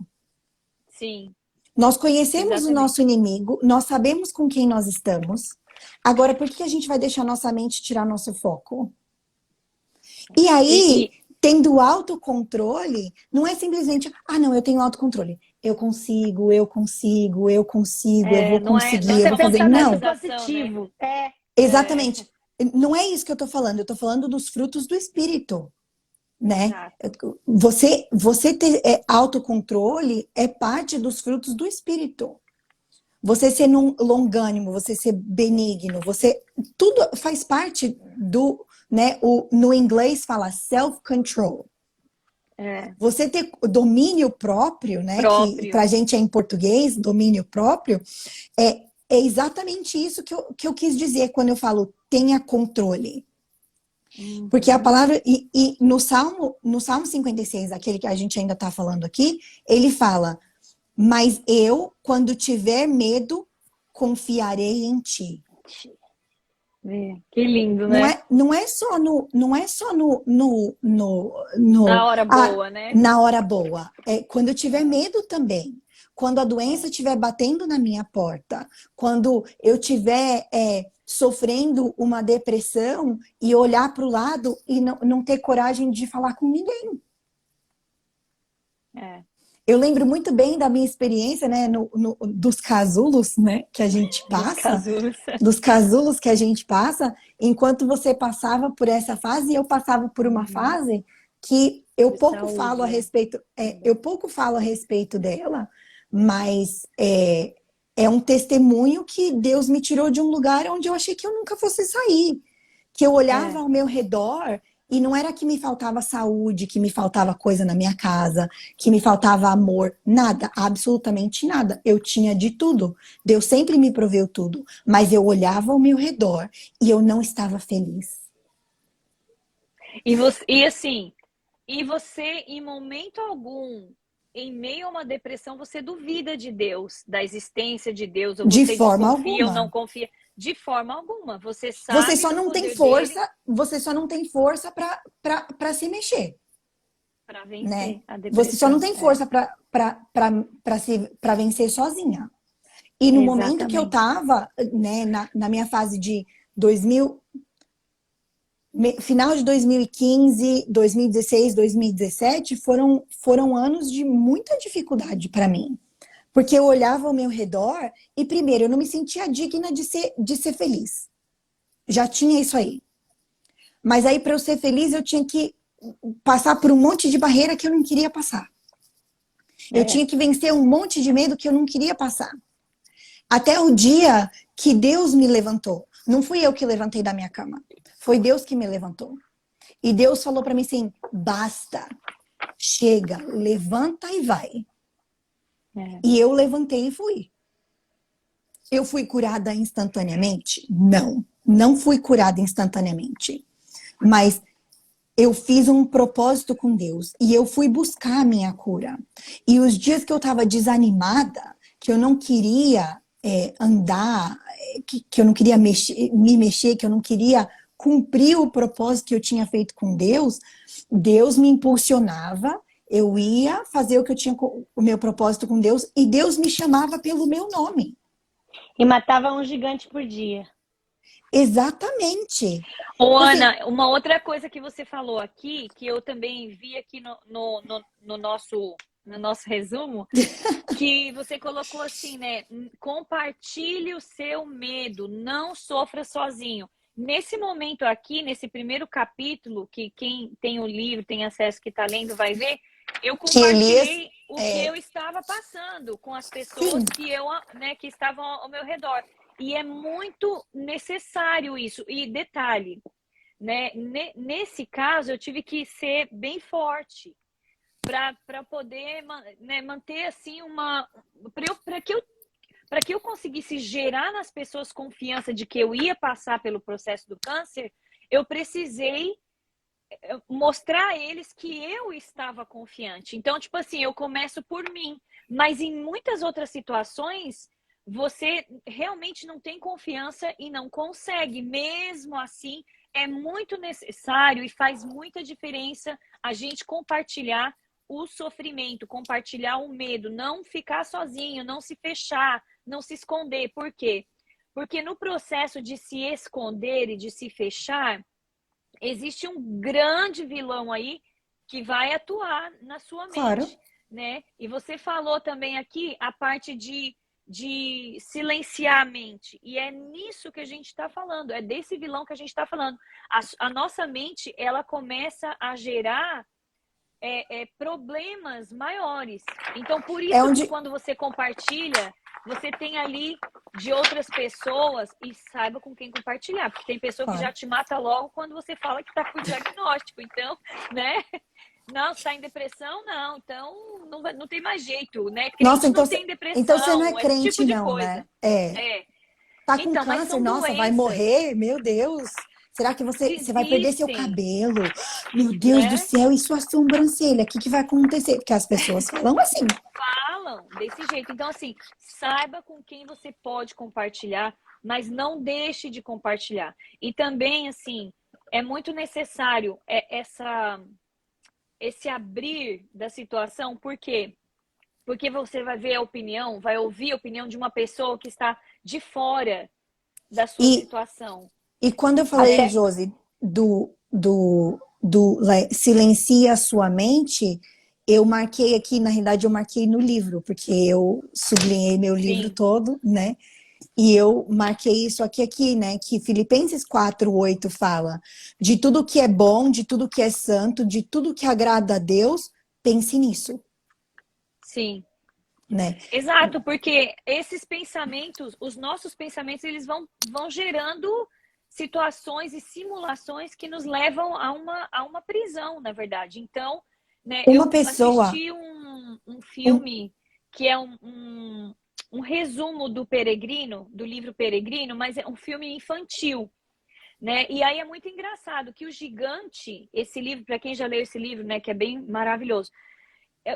Sim. Nós conhecemos o nosso inimigo, nós sabemos com quem nós estamos. Agora, por que a gente vai deixar nossa mente tirar nosso foco? E aí, tendo autocontrole, não é simplesmente, não, eu tenho autocontrole. Eu consigo, eu vou conseguir, eu vou fazer. Não. Positivo. Exatamente. Não é isso que eu tô falando. Eu tô falando dos frutos do Espírito, né? Você ter autocontrole é parte dos frutos do Espírito. Você ser longânimo, você ser benigno, tudo faz parte do, né? No inglês fala self-control. Você ter domínio próprio, né? Que pra gente é em português, domínio próprio, é exatamente isso que eu quis dizer quando eu falo tenha controle. Porque a palavra, e no Salmo 56, aquele que a gente ainda está falando aqui, ele fala, mas eu, quando tiver medo, confiarei em ti. Que lindo, né? Não é só no na hora boa, né? Na hora boa. É quando eu tiver medo também. Quando a doença estiver batendo na minha porta. Quando eu estiver sofrendo uma depressão e olhar para o lado e não ter coragem de falar com ninguém. Eu lembro muito bem da minha experiência, né, dos casulos, né, que a gente passa. Dos casulos que a gente passa, enquanto você passava por essa fase, eu passava por uma fase que eu pouco falo a respeito, eu pouco falo a respeito dela, mas é um testemunho que Deus me tirou de um lugar onde eu achei que eu nunca fosse sair. Que eu olhava ao meu redor e não era que me faltava saúde, que me faltava coisa na minha casa, que me faltava amor. Nada, absolutamente nada. Eu tinha de tudo. Deus sempre me proveu tudo. Mas eu olhava ao meu redor e eu não estava feliz. E você, em momento algum, em meio a uma depressão, você duvida de Deus, da existência de Deus, ou você desconfia ou não confia. De forma alguma. Você sabe. Você só não tem força. Dele, você só não tem força para se mexer. Para vencer, né? A depressão. Você só não tem força para vencer sozinha. E no momento que eu tava, né, na minha fase de final de 2015, 2016, 2017, foram anos de muita dificuldade para mim. Porque eu olhava ao meu redor e, primeiro, eu não me sentia digna de ser feliz. Já tinha isso aí. Mas aí, para eu ser feliz, eu tinha que passar por um monte de barreira que eu não queria passar. Eu tinha que vencer um monte de medo que eu não queria passar. Até o dia que Deus me levantou. Não fui eu que levantei da minha cama. Foi Deus que me levantou. E Deus falou para mim assim: basta, chega, levanta e vai. É. E eu levantei e fui. Eu fui curada instantaneamente? Não, não fui curada instantaneamente. Mas eu fiz um propósito com Deus e eu fui buscar a minha cura. E os dias que eu estava desanimada, que eu não queria andar, que eu não queria me mexer, que eu não queria cumprir o propósito que eu tinha feito com Deus, Deus me impulsionava, eu ia fazer o que eu tinha, o meu propósito com Deus, e Deus me chamava pelo meu nome. E matava um gigante por dia. Exatamente. Ô, Assim, Ana, uma outra coisa que você falou aqui, que eu também vi aqui no nosso resumo, que você colocou assim, né? Compartilhe o seu medo, não sofra sozinho. Nesse momento aqui, nesse primeiro capítulo, que quem tem o livro, tem acesso, que está lendo, vai ver, eu que Elias, compartilhei o que eu estava passando com as pessoas sim, que estavam ao meu redor. E é muito necessário isso. E detalhe, né? Nesse caso, eu tive que ser bem forte para poder, né, manter assim para que eu conseguisse gerar nas pessoas confiança de que eu ia passar pelo processo do câncer, eu precisei mostrar a eles que eu estava confiante. Então, tipo assim, eu começo por mim, mas em muitas outras situações você realmente não tem confiança e não consegue. Mesmo assim, é muito necessário e faz muita diferença a gente compartilhar o sofrimento, compartilhar o medo, não ficar sozinho, não se fechar, não se esconder. Por quê? Porque no processo de se esconder e de se fechar, existe um grande vilão aí que vai atuar na sua claro. mente, né? E você falou também aqui a parte de silenciar a mente. E é nisso que a gente está falando, é desse vilão que a gente está falando. A nossa mente, ela começa a gerar problemas maiores. Então, por É isso que onde, quando você compartilha, você tem ali de outras pessoas e saiba com quem compartilhar, porque tem pessoa que claro. já te mata logo quando você fala que está com diagnóstico. Então, né? Não, está em depressão, não. Então, não tem mais jeito, né? Nossa, Crente não tem então você não é depressão, esse tipo crente de não, né? coisa. É. É. Tá com Então, mas câncer, são nossa, vai doenças. morrer? Meu Deus. Será que você vai perder seu Desistem, cabelo? Meu Deus do né? céu, e sua sobrancelha? O que que vai acontecer? Porque as pessoas falam assim. Falam desse jeito. Então, assim, saiba com quem você pode compartilhar, mas não deixe de compartilhar. E também, assim, é muito necessário esse abrir da situação, por quê? Porque você vai ver a opinião, vai ouvir a opinião de uma pessoa que está de fora da sua E, situação. e quando eu falei, Até Josi, silencia a sua mente, eu marquei aqui, na realidade eu marquei no livro, porque eu sublinhei meu livro Sim, todo, né? E eu marquei isso aqui, né? Que Filipenses 4:8 fala: de tudo que é bom, de tudo que é santo, de tudo que agrada a Deus, pense nisso, sim. né? Exato, porque esses pensamentos, os nossos pensamentos, eles vão gerando situações e simulações que nos levam a uma prisão, na verdade. Então, né, Uma eu pessoa, assisti um um- filme que é um resumo do Peregrino, do livro Peregrino, mas é um filme infantil, né? E aí é muito engraçado que o gigante, esse livro, para quem já leu esse livro, né, que é bem maravilhoso,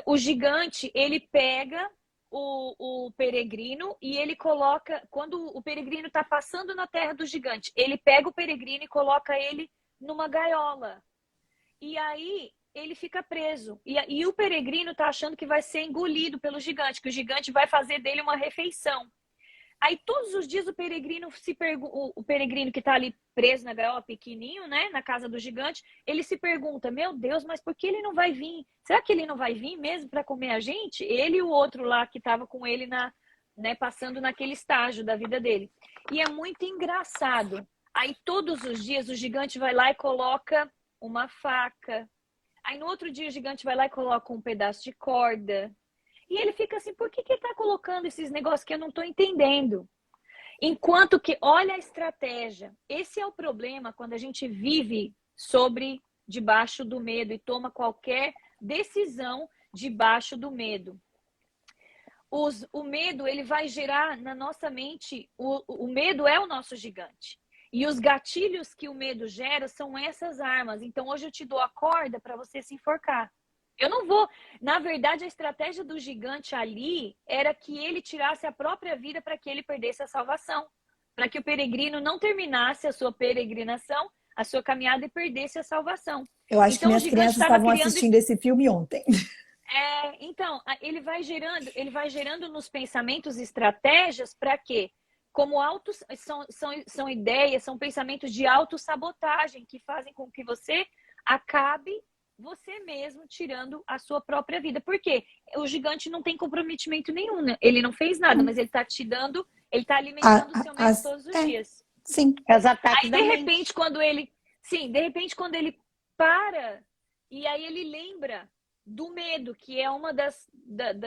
o gigante, ele pega o peregrino e ele coloca, quando o peregrino está passando na terra do gigante, ele pega o peregrino e coloca ele numa gaiola. E aí ele fica preso. E o peregrino está achando que vai ser engolido pelo gigante, que o gigante vai fazer dele uma refeição. Aí todos os dias o peregrino que está ali preso na gaiola, pequenininho, né, na casa do gigante, ele se pergunta: meu Deus, mas por que ele não vai vir? Será que ele não vai vir mesmo para comer a gente? Ele e o outro lá que estava com ele né, passando naquele estágio da vida dele. E é muito engraçado. Aí todos os dias o gigante vai lá e coloca uma faca. Aí no outro dia o gigante vai lá e coloca um pedaço de corda. E ele fica assim, por que ele tá colocando esses negócios que eu não tô entendendo? Enquanto que, olha a estratégia. Esse é o problema quando a gente vive debaixo do medo e toma qualquer decisão debaixo do medo. O medo, ele vai gerar na nossa mente, o medo é o nosso gigante. E os gatilhos que o medo gera são essas armas. Então, hoje eu te dou a corda para você se enforcar. Eu não vou... Na verdade, a estratégia do gigante ali era que ele tirasse a própria vida para que ele perdesse a salvação. Para que o peregrino não terminasse a sua peregrinação, a sua caminhada e perdesse a salvação. Eu acho que Então, o minhas gigante crianças estava estavam criando... assistindo esse filme ontem. Então, ele vai gerando nos pensamentos estratégias para quê? Como são ideias, são pensamentos de autossabotagem que fazem com que você acabe você mesmo tirando a sua própria vida. Por quê? O gigante não tem comprometimento nenhum, né? Ele não fez nada, mas ele está te dando, ele está alimentando o seu medo todos os dias. Sim. É os ataques Aí, da de mente. repente, quando ele para, e aí ele lembra do medo, que é uma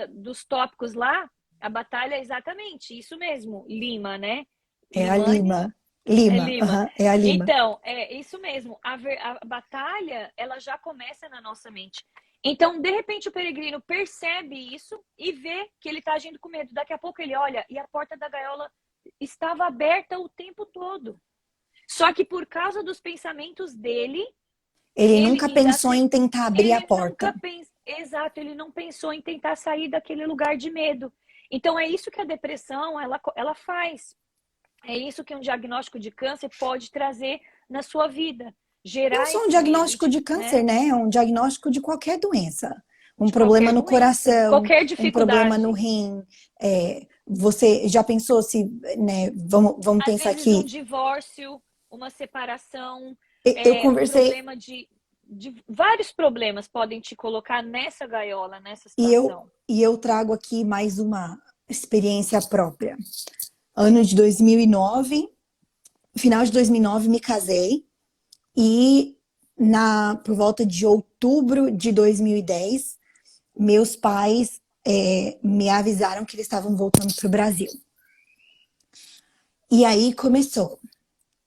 dos tópicos lá, a batalha é exatamente isso mesmo, Lima, né? É a Limane? Lima. É Lima. Lima. É a Lima. Então, é isso mesmo. A batalha, ela já começa na nossa mente. Então, de repente, o peregrino percebe isso e vê que ele está agindo com medo. Daqui a pouco ele olha e a porta da gaiola estava aberta o tempo todo. Só que por causa dos pensamentos dele, Ele nunca pensou em tentar abrir a porta. Exato, ele não pensou em tentar sair daquele lugar de medo. Então, é isso que a depressão, ela faz. É isso que um diagnóstico de câncer pode trazer na sua vida. Gerar Não só um esse diagnóstico medo, de câncer, né? É um diagnóstico de qualquer doença. Um de problema qualquer no doença, coração, qualquer um dificuldade. problema no rim. Você já pensou se, né? Vamos Às pensar vezes um aqui. divórcio, uma separação, Eu um conversei problema de vários problemas podem te colocar nessa gaiola, nessa e situação. eu trago aqui mais uma experiência própria. Ano de 2009, final de 2009, me casei e por volta de outubro de 2010, meus pais me avisaram que eles estavam voltando para o Brasil. E aí começou.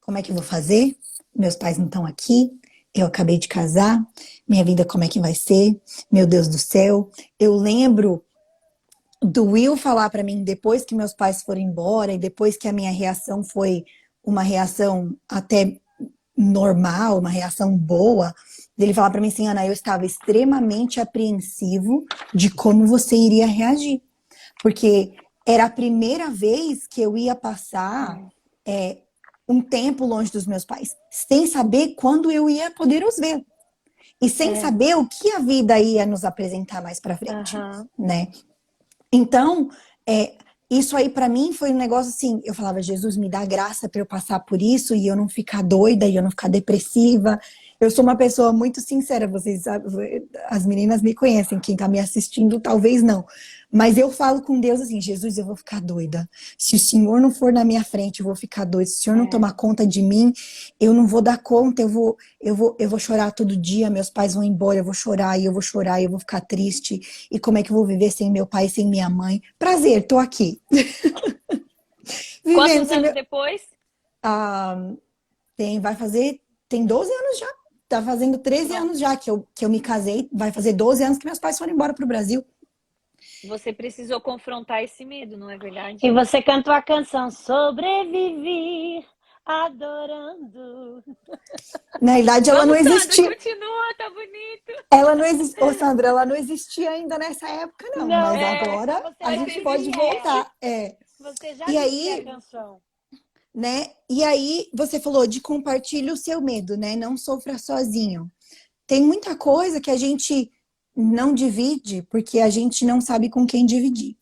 Como é que eu vou fazer? Meus pais não estão aqui. Eu acabei de casar. Minha vida como é que vai ser? Meu Deus do céu. Eu lembro do Will falar para mim depois que meus pais foram embora e depois que a minha reação foi uma reação até normal, uma reação boa, dele falar para mim assim, Ana, eu estava extremamente apreensivo de como você iria reagir, porque era a primeira vez que eu ia passar um tempo longe dos meus pais, sem saber quando eu ia poder os ver e sem saber o que a vida ia nos apresentar mais para frente, né? Então, isso aí para mim foi um negócio assim, eu falava, Jesus, me dá graça para eu passar por isso e eu não ficar doida e eu não ficar depressiva. Eu sou uma pessoa muito sincera, vocês sabem, as meninas me conhecem, quem tá me assistindo talvez não. Mas eu falo com Deus assim, Jesus, eu vou ficar doida. Se o Senhor não for na minha frente, eu vou ficar doida. Se o Senhor não tomar conta de mim, eu não vou dar conta, eu vou chorar todo dia, meus pais vão embora, eu vou chorar, e eu vou chorar, e eu vou ficar triste. E como é que eu vou viver sem meu pai, sem minha mãe? Prazer, tô aqui. Quantos anos depois? Tem 12 anos já. Tá fazendo 13 anos já que eu me casei. Vai fazer 12 anos que meus pais foram embora pro Brasil. Você precisou confrontar esse medo, não é verdade? E você cantou a canção Sobreviver Adorando. Na verdade, ela não existia. Sandra, continua, tá bonito. Ela não existia. Ô, Sandra, ela não existia ainda nessa época, não. Mas agora a gente pode voltar. Você já e aí, a canção. Né? E aí, você falou de compartilhe o seu medo, né? Não sofra sozinho. Tem muita coisa que a gente não divide porque a gente não sabe com quem dividir.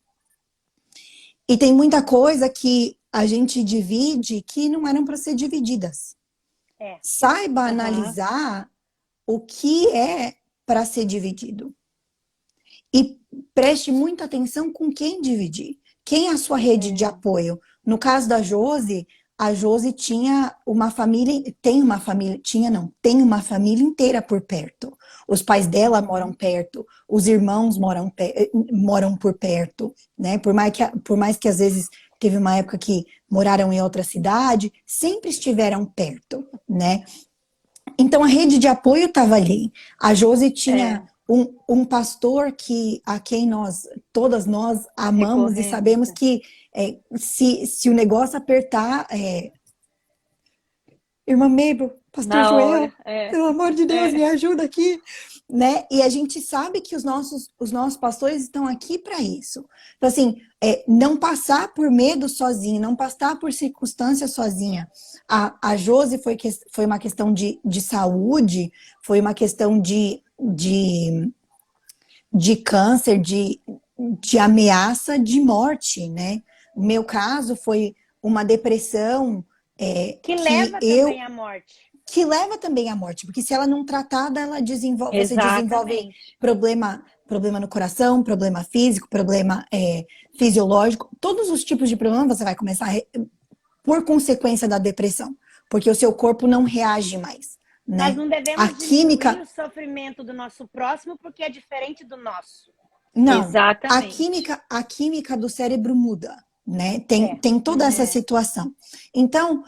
E tem muita coisa que a gente divide que não eram para ser divididas. Saiba analisar o que é para ser dividido. E preste muita atenção com quem dividir. Quem é a sua rede de apoio? No caso da Josi, a Josi tinha uma família, tem uma família, tinha não, tem uma família inteira por perto. Os pais dela moram perto, os irmãos moram por perto, né? Por mais que às vezes teve uma época que moraram em outra cidade, sempre estiveram perto, né? Então a rede de apoio estava ali. A Josi tinha um pastor a quem todas nós amamos e sabemos que se o negócio apertar, irmã Mabel, pastor Joel, pelo amor de Deus, me ajuda aqui, né? E a gente sabe que os nossos pastores estão aqui para isso. Então, assim, não passar por medo sozinha, não passar por circunstâncias sozinha. A Josi foi uma questão de saúde, foi uma questão de câncer, de ameaça de morte, né? O meu caso foi uma depressão que leva também à morte. Que leva também à morte, porque se ela não tratada, você desenvolve problema no coração, problema físico, problema fisiológico, todos os tipos de problema você vai começar por consequência da depressão, porque o seu corpo não reage mais. Né? Nós não devemos diminuir o sofrimento do nosso próximo porque é diferente do nosso. Não, exatamente. A química do cérebro muda, né? Tem toda essa situação. Então,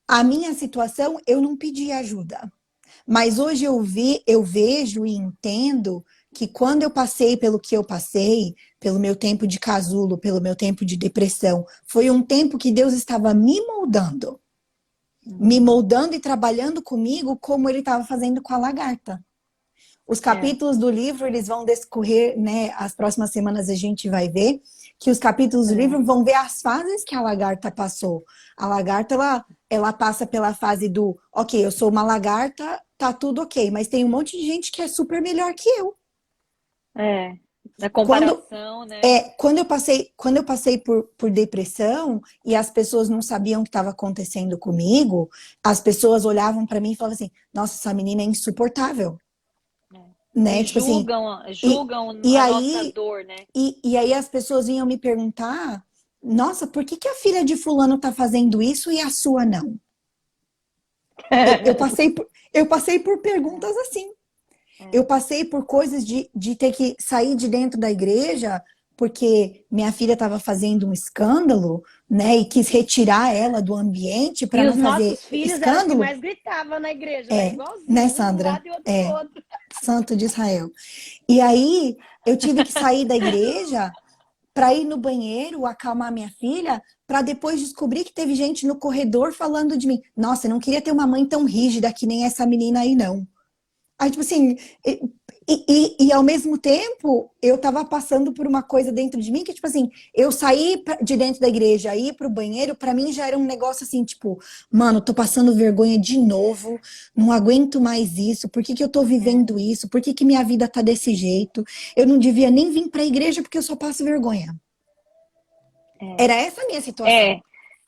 a minha situação, eu não pedi ajuda. Mas hoje eu vejo e entendo que quando eu passei pelo que eu passei, pelo meu tempo de casulo, pelo meu tempo de depressão, foi um tempo que Deus estava me moldando e trabalhando comigo como ele estava fazendo com a lagarta. Os capítulos do livro, eles vão discorrer, né? As próximas semanas a gente vai ver que os capítulos do livro vão ver as fases que a lagarta passou. A lagarta, ela passa pela fase do, ok, eu sou uma lagarta, tá tudo ok, mas tem um monte de gente que é super melhor que eu. Na comparação, né? Quando eu passei por depressão e as pessoas não sabiam o que estava acontecendo comigo, as pessoas olhavam para mim e falavam assim, nossa, essa menina é insuportável. Né? Tipo julgam e a aí, nossa dor, né? E aí as pessoas vinham me perguntar, nossa, por que a filha de fulano tá fazendo isso e a sua não? Eu passei por perguntas assim. Eu passei por coisas de ter que sair de dentro da igreja porque minha filha estava fazendo um escândalo, né? E quis retirar ela do ambiente para não fazer nossos filhos escândalo. Eram os que mais gritavam na igreja, né? Igualzinho, né, Sandra? Um lado e outro do outro. Santo de Israel. E aí, eu tive que sair da igreja para ir no banheiro, acalmar minha filha, para depois descobrir que teve gente no corredor falando de mim. Nossa, eu não queria ter uma mãe tão rígida que nem essa menina aí, não. Aí, tipo assim, e ao mesmo tempo, eu tava passando por uma coisa dentro de mim que, tipo assim, eu saí de dentro da igreja, ir pro banheiro, pra mim já era um negócio assim, tipo, mano, tô passando vergonha de novo, não aguento mais isso, por que eu tô vivendo isso? Por que minha vida tá desse jeito? Eu não devia nem vir pra igreja porque eu só passo vergonha. Era essa a minha situação.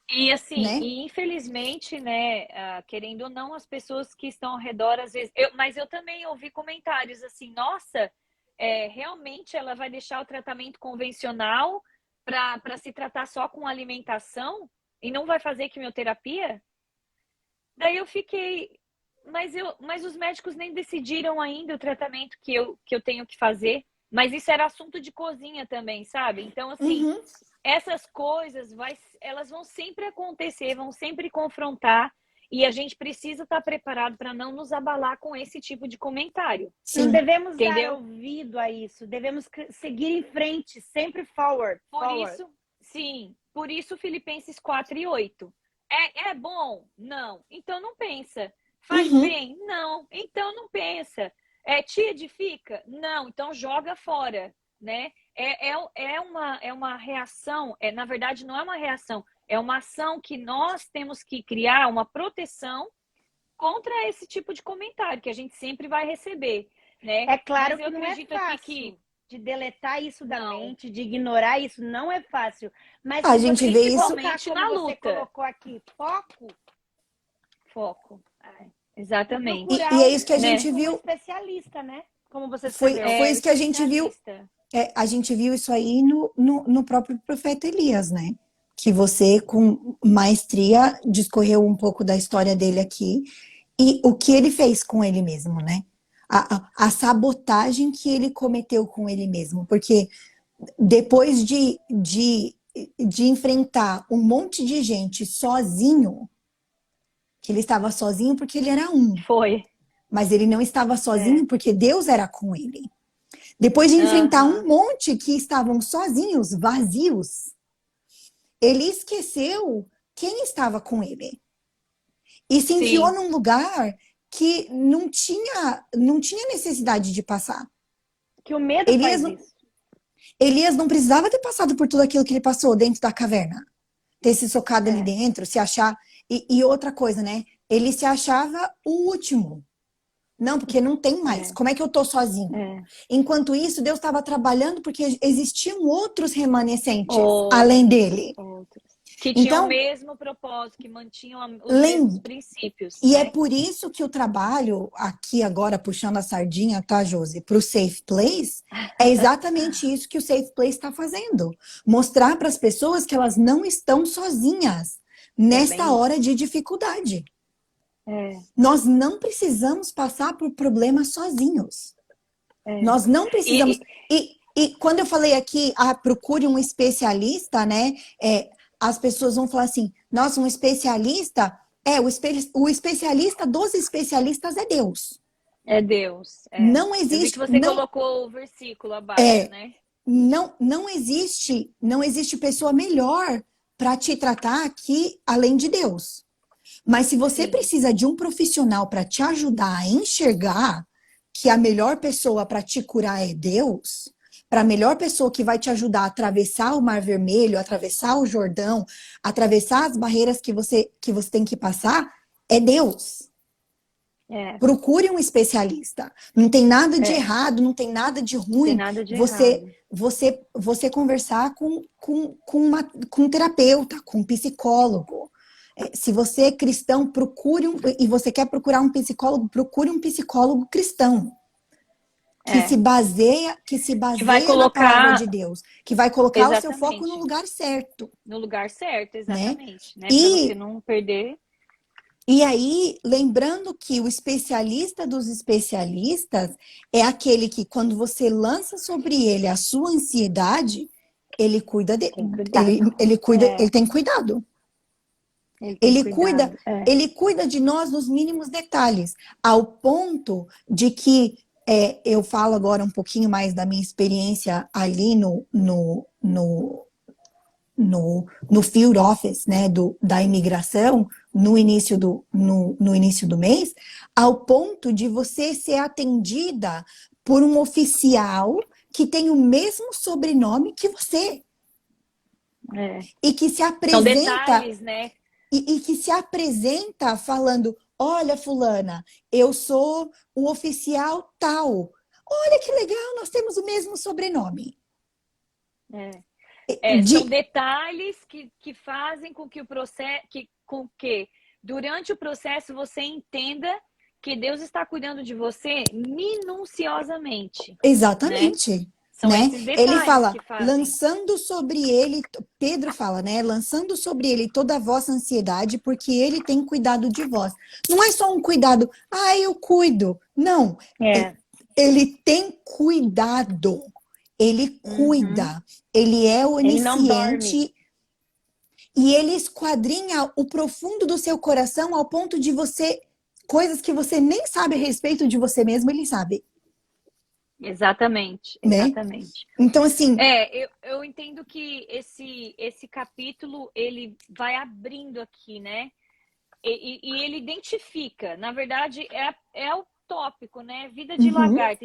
E assim, né? e infelizmente, né, querendo ou não, as pessoas que estão ao redor, às vezes, mas eu também ouvi comentários assim, nossa, realmente ela vai deixar o tratamento convencional para se tratar só com alimentação e não vai fazer quimioterapia? Daí eu fiquei, mas os médicos nem decidiram ainda o tratamento que eu tenho que fazer, mas isso era assunto de cozinha também, sabe? Então, assim, essas coisas, elas vão sempre acontecer, vão sempre confrontar, e a gente precisa estar preparado para não nos abalar com esse tipo de comentário. Não devemos dar ouvido a isso, devemos seguir em frente, sempre forward. Por isso Filipenses 4:8. É bom? Não. Então não pensa. Faz bem? Não. Então não pensa. Te edifica? Não. Então joga fora, né? É uma reação, na verdade não é uma reação, é uma ação que nós temos que criar, uma proteção contra esse tipo de comentário que a gente sempre vai receber, né? É claro que não é fácil de deletar isso da mente, de ignorar isso, não é fácil. Mas a gente vê isso na luta. Você colocou aqui, foco. Exatamente. E é isso que a gente viu. Um especialista, né? Como você foi isso que a gente viu. A gente viu isso aí no próprio profeta Elias, né? que você, com maestria, discorreu um pouco da história dele aqui e o que ele fez com ele mesmo, né? A sabotagem que ele cometeu com ele mesmo, porque depois de enfrentar um monte de gente sozinho, que ele estava sozinho porque ele era um, Foi. mas ele não estava sozinho porque Deus era com ele. Depois de enfrentar um monte que estavam sozinhos, vazios, ele esqueceu quem estava com ele. E se enfiou num lugar que não tinha necessidade de passar. Que o medo faz isso. Elias não precisava ter passado por tudo aquilo que ele passou dentro da caverna. Ter se socado ali dentro, se achar... E outra coisa, né? Ele se achava o último. Não, porque não tem mais. Como é que eu tô sozinho? Enquanto isso, Deus estava trabalhando porque existiam outros remanescentes além dele. Que tinham o mesmo propósito, que mantinham os mesmos princípios. E né? é por isso que o trabalho, aqui agora puxando a sardinha, tá, Josi, para o Safe Place, é exatamente isso que o Safe Place está fazendo. Mostrar para as pessoas que elas não estão sozinhas nesta hora de dificuldade. Nós não precisamos passar por problemas sozinhos. Nós não precisamos... E quando eu falei aqui, procure um especialista, né? As pessoas vão falar assim, nossa, um especialista... o especialista dos especialistas é Deus. É Deus. Não existe... Eu vi que você colocou o versículo abaixo, né? Não existe pessoa melhor para te tratar aqui, além de Deus. Mas se você precisa de um profissional para te ajudar a enxergar que a melhor pessoa para te curar é Deus, para a melhor pessoa que vai te ajudar a atravessar o Mar Vermelho, atravessar o Jordão, atravessar as barreiras que você tem que passar, é Deus. Procure um especialista. Não tem nada de errado, não tem nada de ruim. Você conversar com um terapeuta, com um psicólogo. Se você é cristão, e você quer procurar um psicólogo, procure um psicólogo cristão. Que se baseia na palavra de Deus. Que vai colocar o seu foco no lugar certo. No lugar certo, exatamente. Né? Para você não perder. E aí, lembrando que o especialista dos especialistas é aquele que, quando você lança sobre ele a sua ansiedade, ele cuida dele. Ele tem cuidado. Ele cuida de nós nos mínimos detalhes, ao ponto de que eu falo agora um pouquinho mais da minha experiência ali no field office, né, da imigração, no início do mês, ao ponto de você ser atendida por um oficial que tem o mesmo sobrenome que você. E que se apresenta... São detalhes, né? E que se apresenta falando, olha, fulana, eu sou o oficial tal. Olha que legal, nós temos o mesmo sobrenome. São detalhes que fazem com que o processo, com que durante o processo você entenda que Deus está cuidando de você minuciosamente. Exatamente. Né? São esses detalhes. Ele fala, que fazem. lançando sobre ele, Pedro fala, né? Lançando sobre ele toda a vossa ansiedade, porque ele tem cuidado de vós. Não é só um cuidado, eu cuido. Não. Ele tem cuidado. Ele cuida. Ele é onisciente. E ele esquadrinha o profundo do seu coração ao ponto de coisas que você nem sabe a respeito de você mesmo, ele sabe. Exatamente. Então, assim... eu entendo que esse capítulo, ele vai abrindo aqui, né? E ele identifica, na verdade, é o tópico, né? Vida de lagarta.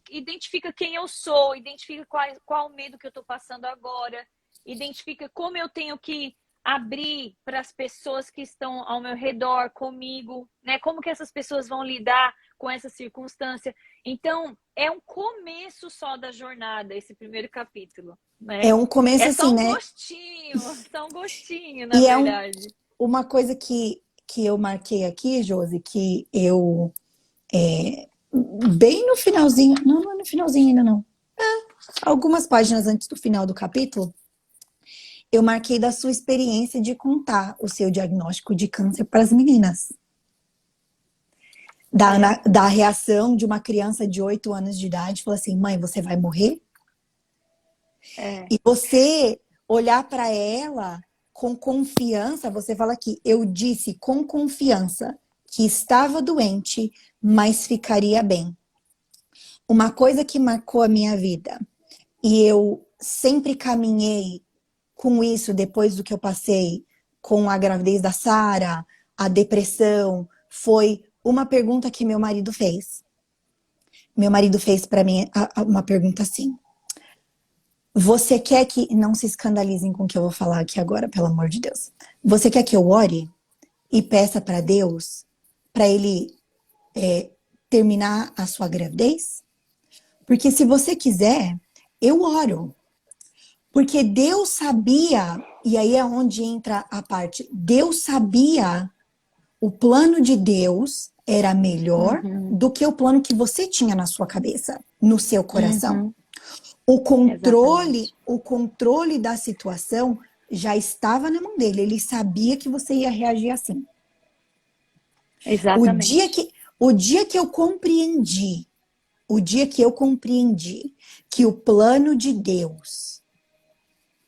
Identifica quem eu sou, identifica qual o medo que eu tô passando agora, identifica como eu tenho que abrir para as pessoas que estão ao meu redor, comigo, né? Como que essas pessoas vão lidar com essa circunstância. Então, é um começo só da jornada, esse primeiro capítulo. Né? É um começo assim, né? Só um gostinho, na verdade. Uma coisa que eu marquei aqui, Josi, que eu... bem no finalzinho... Não é no finalzinho ainda, não. Algumas páginas antes do final do capítulo, eu marquei da sua experiência de contar o seu diagnóstico de câncer para as meninas. Da reação de uma criança de 8 anos de idade, falou assim, mãe, você vai morrer? E você olhar para ela com confiança, você fala aqui, eu disse com confiança que estava doente, mas ficaria bem. Uma coisa que marcou a minha vida, e eu sempre caminhei com isso depois do que eu passei com a gravidez da Sara, a depressão, foi uma pergunta que meu marido fez. Meu marido fez para mim uma pergunta assim. Você quer que... Não se escandalizem com o que eu vou falar aqui agora, pelo amor de Deus. Você quer que eu ore e peça para Deus, para Ele terminar a sua gravidez? Porque se você quiser, eu oro. Porque Deus sabia, e aí é onde entra a parte, Deus sabia, o plano de Deus era melhor do que o plano que você tinha na sua cabeça, no seu coração. O controle da situação já estava na mão dele, ele sabia que você ia reagir assim. Exatamente. O dia que eu compreendi que o plano de Deus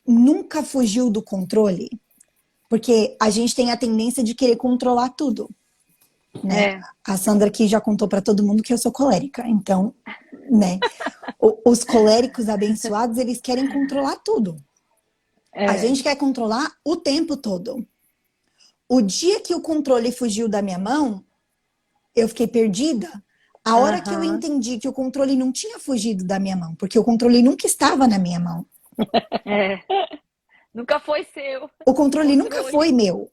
nunca fugiu do controle, porque a gente tem a tendência de querer controlar tudo, né? A Sandra aqui já contou para todo mundo que eu sou colérica, então, né? Os coléricos abençoados, eles querem controlar tudo. A gente quer controlar o tempo todo. O dia que o controle fugiu da minha mão, eu fiquei perdida. A hora que eu entendi que o controle não tinha fugido da minha mão, porque o controle nunca estava na minha mão. Nunca foi seu. O controle nunca foi meu.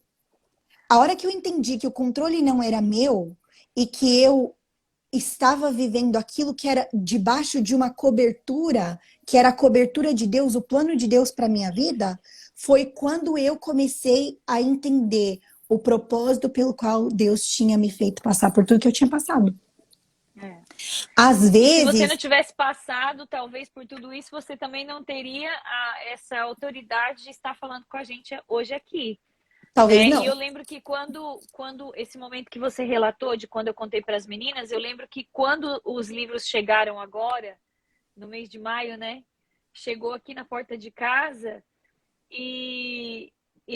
A hora que eu entendi que o controle não era meu e que eu estava vivendo aquilo que era debaixo de uma cobertura, que era a cobertura de Deus, o plano de Deus para minha vida, foi quando eu comecei a entender o propósito pelo qual Deus tinha me feito passar por tudo que eu tinha passado. Às vezes... Se você não tivesse passado, talvez por tudo isso, você também não teria essa autoridade de estar falando com a gente hoje aqui. Talvez não. E eu lembro que quando esse momento que você relatou, de quando eu contei para as meninas, eu lembro que quando os livros chegaram agora, no mês de maio, né? Chegou aqui na porta de casa e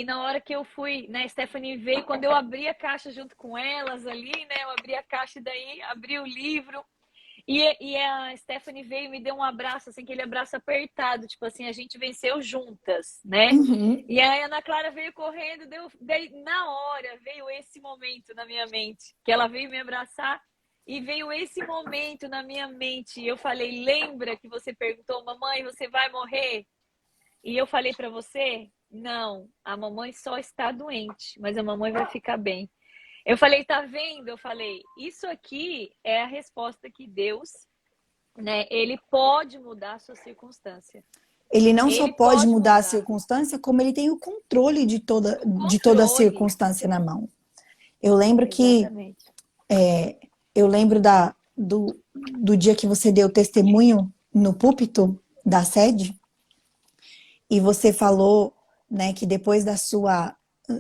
na hora que eu fui, né, Stephanie veio, quando eu abri a caixa junto com elas ali, né, eu abri a caixa e daí abri o livro e a Stephanie veio e me deu um abraço, assim, aquele abraço apertado, tipo assim, a gente venceu juntas, né? E a Ana Clara veio correndo, daí na hora veio esse momento na minha mente, que ela veio me abraçar e veio esse momento na minha mente, e eu falei, lembra que você perguntou, mamãe, você vai morrer? E eu falei para você, não, a mamãe só está doente, mas a mamãe vai ficar bem. Eu falei, tá vendo? Eu falei, isso aqui é a resposta que Deus, né, ele pode mudar a sua circunstância. Ele não só pode mudar a circunstância, como ele tem o controle de toda a circunstância na mão. Eu lembro eu lembro do dia que você deu testemunho no púlpito da sede, e você falou, né, que depois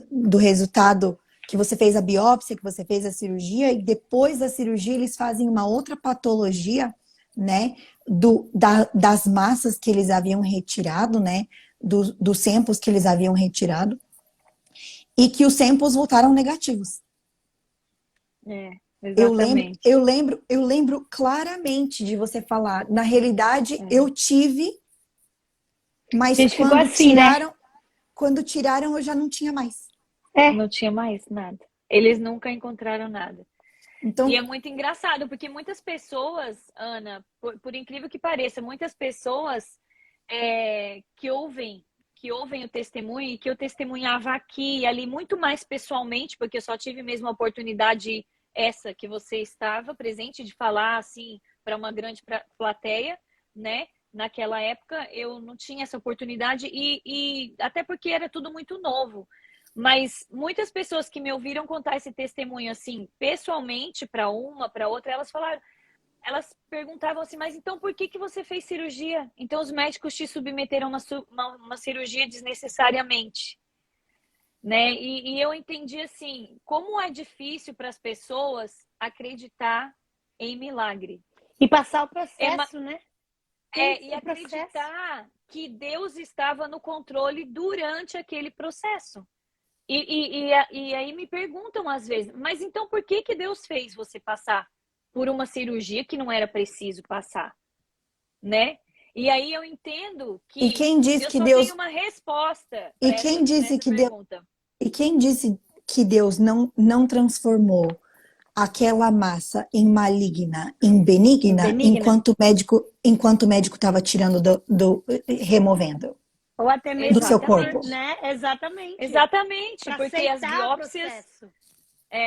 do resultado, que você fez a biópsia, que você fez a cirurgia, e depois da cirurgia eles fazem uma outra patologia, né, das massas que eles haviam retirado, né, dos samples que eles haviam retirado, e que os samples voltaram negativos. Exatamente. Eu lembro claramente de você falar, na realidade eu tive, mas quando assim, tiraram, né? quando tiraram eu já não tinha mais. Não tinha mais nada. Eles nunca encontraram nada. Então, e é muito engraçado, porque muitas pessoas, Ana, por incrível que pareça, muitas pessoas que ouvem o testemunho, e que eu testemunhava aqui e ali muito mais pessoalmente, porque eu só tive mesmo a oportunidade essa que você estava presente de falar assim para uma grande plateia, né? Naquela época eu não tinha essa oportunidade e até porque era tudo muito novo. Mas muitas pessoas que me ouviram contar esse testemunho assim, pessoalmente, para uma, para outra, elas falaram, elas perguntavam assim, mas então por que que você fez cirurgia? Então os médicos te submeteram uma cirurgia desnecessariamente, né? E eu entendi assim, como é difícil para as pessoas acreditar em milagre. E passar o É, processo, né? e O processo. acreditar que Deus estava no controle durante aquele processo. E aí me perguntam às vezes, mas então por que que Deus fez você passar por uma cirurgia que não era preciso passar, né? E aí eu entendo E que quem disse eu que só Deus, tenho uma resposta e para quem disse essa que Deus, pergunta. e quem disse que Deus não transformou aquela massa em maligna, em benigna, Benigna. enquanto o médico estava tirando removendo Ou até do mesmo seu também, corpo. né? Exatamente. Exatamente, Para porque aceitar o processo.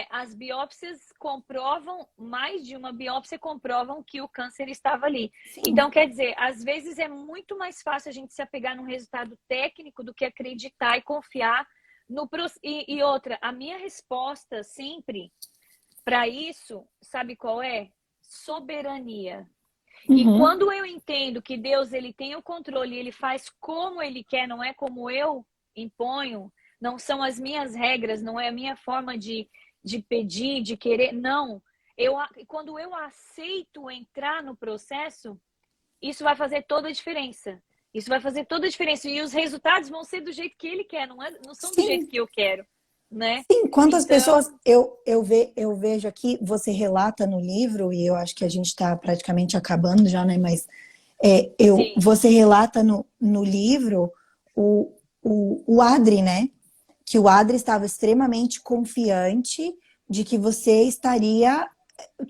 as biópsias comprovam, mais de uma biópsia comprovam que o câncer estava ali. Sim. Então, quer dizer, às vezes é muito mais fácil a gente se apegar num resultado técnico do que acreditar e confiar no e outra, a minha resposta sempre para isso, sabe qual é? Soberania. E quando eu entendo que Deus ele tem o controle, ele faz como ele quer, não é como eu imponho, não são as minhas regras, não é a minha forma de pedir, de querer, não. Quando eu aceito entrar no processo, isso vai fazer toda a diferença. Isso vai fazer toda a diferença. E os resultados vão ser do jeito que ele quer, não são do jeito que eu quero, né? Sim, quantas Então, pessoas eu vejo aqui, você relata no livro, e eu acho que a gente está praticamente acabando já, né? Mas sim, você relata no livro o Adri, né? Que o Adri estava extremamente confiante de que você estaria,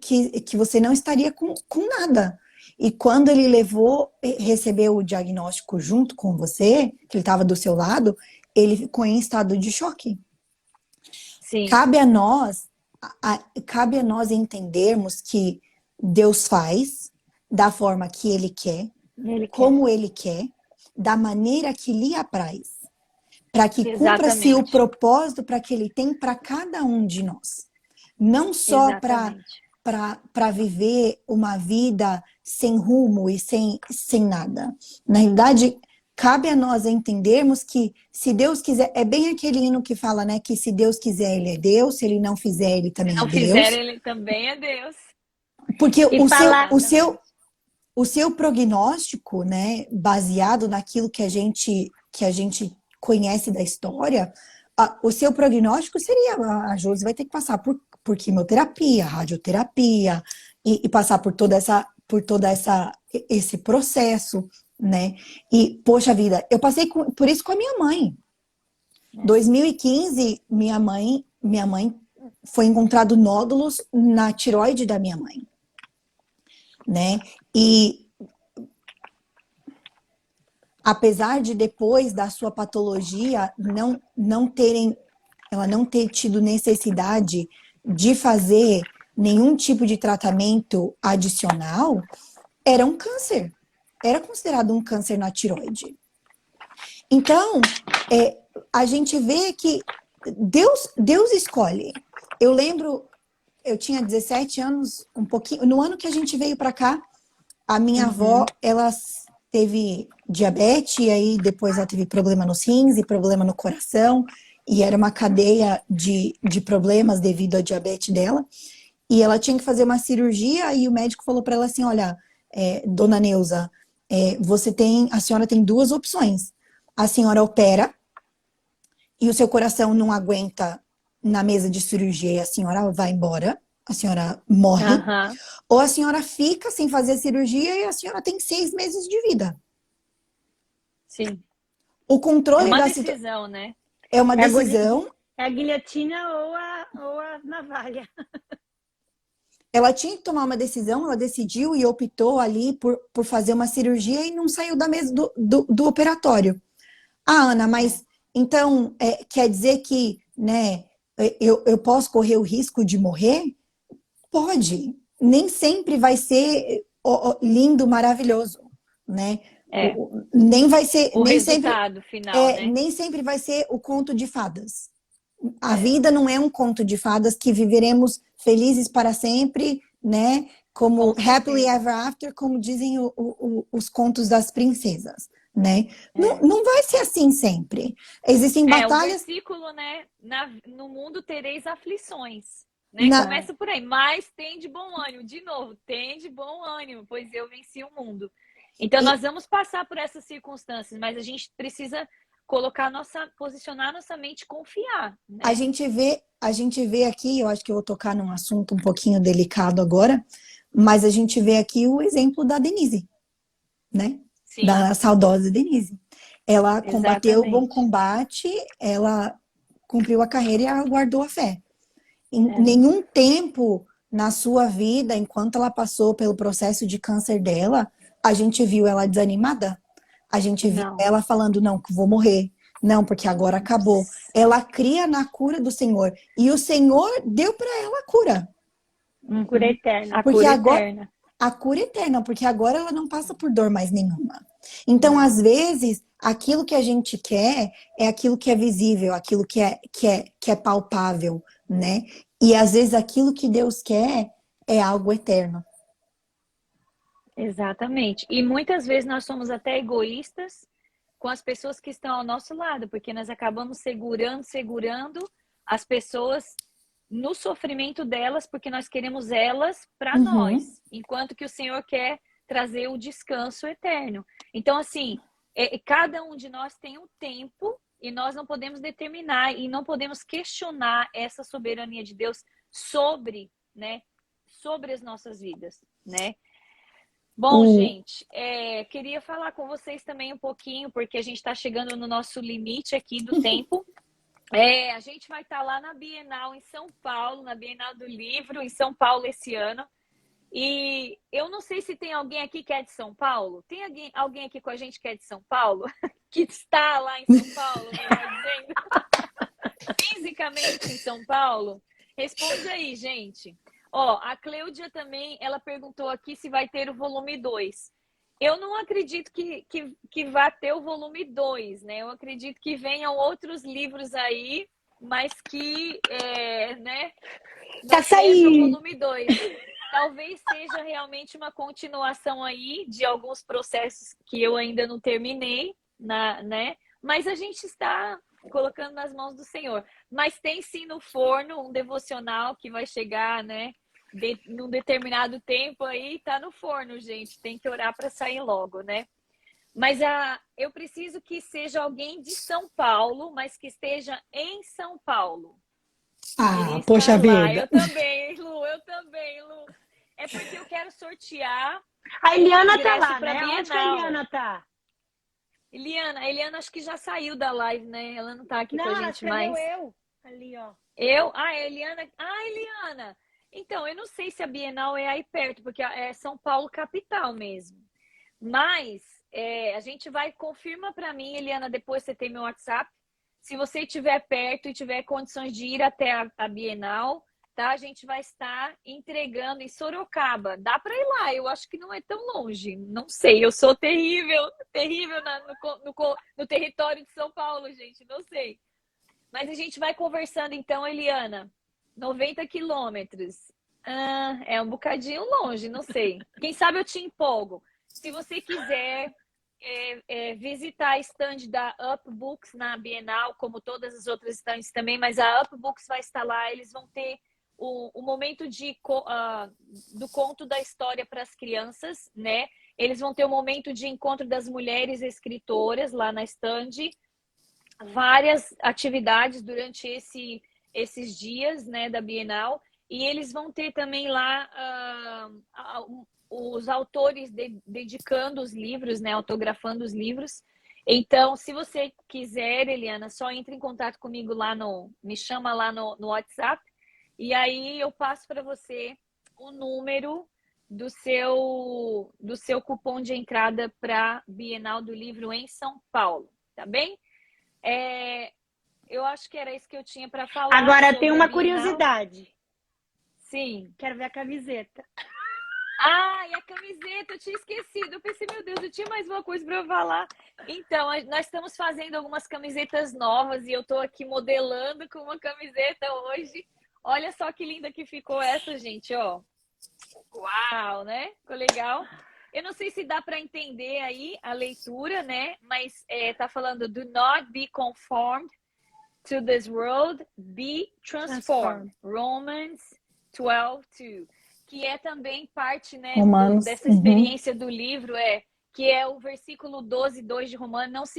que você não estaria com nada. E quando ele recebeu o diagnóstico junto com você, que ele estava do seu lado, ele ficou em estado de choque. sim, Cabe a nós entendermos que Deus faz da forma que Ele quer, como Ele quer, da maneira que lhe apraz, para que cumpra-se o exatamente. propósito para que Ele tem para cada um de nós. Não só Exatamente. para viver uma vida sem rumo e sem nada. Na realidade, cabe a nós entendermos que se Deus quiser, é bem aquele hino que fala, né, que se Deus quiser, Ele é Deus, se Ele não fizer, Ele também Se não é fizer, Deus. ele também é Deus. Porque Exatamente. o seu prognóstico, né, baseado naquilo que a gente conhece da história, o seu prognóstico seria: a Josi vai ter que passar por quimioterapia, radioterapia e passar por esse processo, né? E poxa vida, eu passei por isso com a minha mãe. 2015, minha mãe foi encontrado nódulos na tireoide da minha mãe, né? E apesar de depois da sua patologia ela não ter tido necessidade de fazer nenhum tipo de tratamento adicional, era um câncer. Era considerado um câncer na tireoide. Então, a gente vê que Deus escolhe. Eu lembro, eu tinha 17 anos, um pouquinho, no ano que a gente veio para cá, a minha avó, ela teve diabetes, e aí depois ela teve problema nos rins e problema no coração, e era uma cadeia de problemas devido à diabetes dela, e ela tinha que fazer uma cirurgia, e o médico falou para ela assim: olha, dona Neuza, a senhora tem duas opções. A senhora opera, e o seu coração não aguenta na mesa de cirurgia, e a senhora vai embora, a senhora morre, ou a senhora fica sem fazer cirurgia e a senhora tem 6 meses de vida. Sim. O controle é uma da decisão, né? É uma decisão. É a guilhotina ou a navalha. Ela tinha que tomar uma decisão, ela decidiu e optou ali por fazer uma cirurgia e não saiu da mesa do operatório. Ah, Ana, mas então quer dizer que, né, eu posso correr o risco de morrer? Pode. Nem sempre vai ser lindo, maravilhoso, né? Nem vai ser. O nem resultado sempre, final, né? Nem sempre vai ser o conto de fadas. A vida não é um conto de fadas que viveremos felizes para sempre, né? como Com happily certeza. ever after, como dizem os contos das princesas, né? Não, É. não vai ser assim sempre. Existem O batalhas versículo, né? No mundo tereis aflições, né? na, Começa por aí. Mas tem de bom ânimo. De novo, tem de bom ânimo, pois eu venci o mundo. Então, e nós vamos passar por essas circunstâncias, mas a gente precisa posicionar nossa mente e confiar, né? a gente vê aqui, eu acho que eu vou tocar num assunto um pouquinho delicado agora, mas a gente vê aqui o exemplo da Denise, né? Sim, Da saudosa Denise. Ela combateu o bom exatamente. combate, ela cumpriu a carreira e guardou a fé. Em É. nenhum tempo na sua vida, enquanto ela passou pelo processo de câncer dela, a gente viu ela desanimada. A gente viu Não. ela falando, não, que vou morrer. Não, porque agora acabou. Ela cria na cura do Senhor. E o Senhor deu para ela a cura. Cura Uhum. eterna. A Porque cura agora, eterna. a cura eterna, porque agora ela não passa por dor mais nenhuma. Então, Não. às vezes, aquilo que a gente quer é aquilo que é visível, aquilo que é palpável, né? E às vezes aquilo que Deus quer é algo eterno. Exatamente. E muitas vezes nós somos até egoístas com as pessoas que estão ao nosso lado, porque nós acabamos segurando as pessoas no sofrimento delas, porque nós queremos elas para Uhum. nós, enquanto que o Senhor quer trazer o descanso eterno. Então, assim, cada um de nós tem um tempo e nós não podemos determinar e não podemos questionar essa soberania de Deus sobre, né, sobre as nossas vidas, né? Bom, O, gente, queria falar com vocês também um pouquinho, porque a gente está chegando no nosso limite aqui do tempo. A gente vai estar lá na Bienal em São Paulo, na Bienal do Livro em São Paulo esse ano. E eu não sei se tem alguém aqui que é de São Paulo. Tem alguém aqui com a gente que é de São Paulo? Que está lá em São Paulo, melhor dizendo, fisicamente em São Paulo? Responde aí, gente. Ó, a Cleudia também, ela perguntou aqui se vai ter o volume 2. Eu não acredito que vá ter o volume 2, né? Eu acredito que venham outros livros aí, mas que, né, Tá não seja o saindo. volume 2. Talvez seja realmente uma continuação aí de alguns processos que eu ainda não terminei, né? Mas a gente está colocando nas mãos do Senhor. Mas tem sim no forno um devocional que vai chegar, né? Num determinado tempo aí, tá no forno, gente. Tem que orar para sair logo, né? Mas eu preciso que seja alguém de São Paulo, mas que esteja em São Paulo. Queria ah, poxa estar lá. vida. Eu também, Lu, eu também, Lu. É porque eu quero sortear A um Eliana tá ingresso lá, para né? Onde que a Bienal. Eliana tá? Eliana acho que já saiu da live, né? Ela não tá aqui com Não, a ela gente escreveu mais. eu. Ali, ó. Eu? Eliana. Eliana. Então, eu não sei se a Bienal é aí perto, porque é São Paulo capital mesmo. Mas a gente vai, confirma para mim, Eliana, depois você tem meu WhatsApp. Se você estiver perto e tiver condições de ir até a Bienal, tá? A gente vai estar entregando em Sorocaba. Dá para ir lá, eu acho que não é tão longe. Não sei, eu sou terrível no território de São Paulo, gente, não sei. Mas a gente vai conversando então, Eliana. 90 quilômetros. É um bocadinho longe, não sei. Quem sabe eu te empolgo. Se você quiser visitar a stand da Up Books na Bienal, como todas as outras stands também, mas a Up Books vai estar lá, eles vão ter o momento do conto da história para as crianças, né? Eles vão ter o momento de encontro das mulheres escritoras lá na stand, várias atividades durante esses dias, né, da Bienal, e eles vão ter também lá os autores dedicando os livros, né, autografando os livros. Então, se você quiser, Eliana, só entre em contato comigo me chama lá no WhatsApp, e aí eu passo para você o número do seu cupom de entrada para Bienal do Livro em São Paulo, tá bem? Eu acho que era isso que eu tinha para falar Agora tem sobre a uma Bienal. curiosidade. Sim. Quero ver a camiseta. E a camiseta, eu tinha esquecido. Eu pensei, meu Deus, eu tinha mais uma coisa para eu falar. Então, nós estamos fazendo algumas camisetas novas e eu estou aqui modelando com uma camiseta hoje. Olha só que linda que ficou essa, gente, ó. Uau, né? Ficou legal. Eu não sei se dá para entender aí a leitura, né? Mas tá falando, do not be conformed to this world, be transformed. Romans 12:2. Que é também parte, né, Romanos. dessa experiência do livro, que é o versículo 12:2 de Romanos.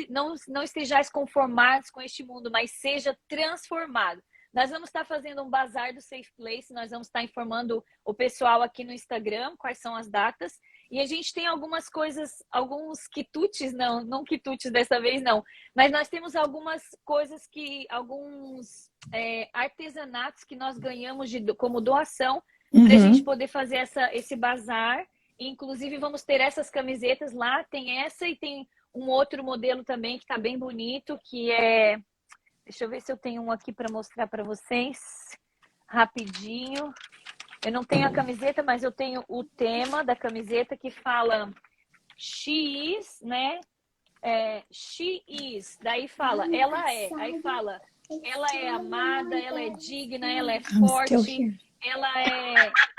Não estejais conformados com este mundo, mas seja transformado. Nós vamos estar fazendo um bazar do Safe Place, nós vamos estar informando o pessoal aqui no Instagram quais são as datas. E a gente tem algumas coisas, alguns quitutes, não quitutes dessa vez não, mas nós temos algumas coisas alguns artesanatos que nós ganhamos como doação para a gente poder fazer esse bazar. Inclusive vamos ter essas camisetas lá, tem essa e tem um outro modelo também que está bem bonito, que é... Deixa eu ver se eu tenho um aqui para mostrar para vocês rapidinho. Eu não tenho a camiseta, mas eu tenho o tema da camiseta que fala she is, né? She is. Daí fala, ela é. Aí fala, ela é amada, ela é digna, ela é forte, ela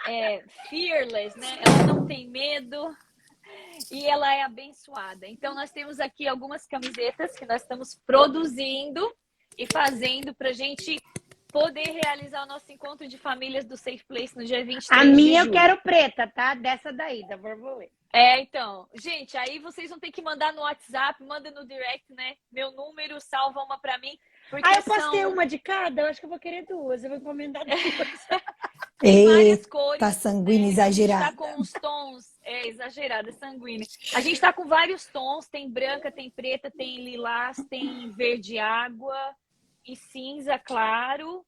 é fearless, né? Ela não tem medo. E ela é abençoada. Então, nós temos aqui algumas camisetas que nós estamos produzindo e fazendo para a gente poder realizar o nosso encontro de famílias do Safe Place no dia 23 A de minha eu julho. quero preta, tá? Dessa daí, da borboleta. Então, gente, aí vocês vão ter que mandar no WhatsApp, manda no direct, né? Meu número, salva uma para mim. Porque eu posso ter uma de cada? Eu acho que eu vou querer duas, eu vou encomendar duas. Tem várias cores. Tá sanguínea, exagerada. A gente tá com uns tons, exagerada, sanguínea. A gente tá com vários tons, tem branca, tem preta, tem lilás, tem verde água e cinza claro.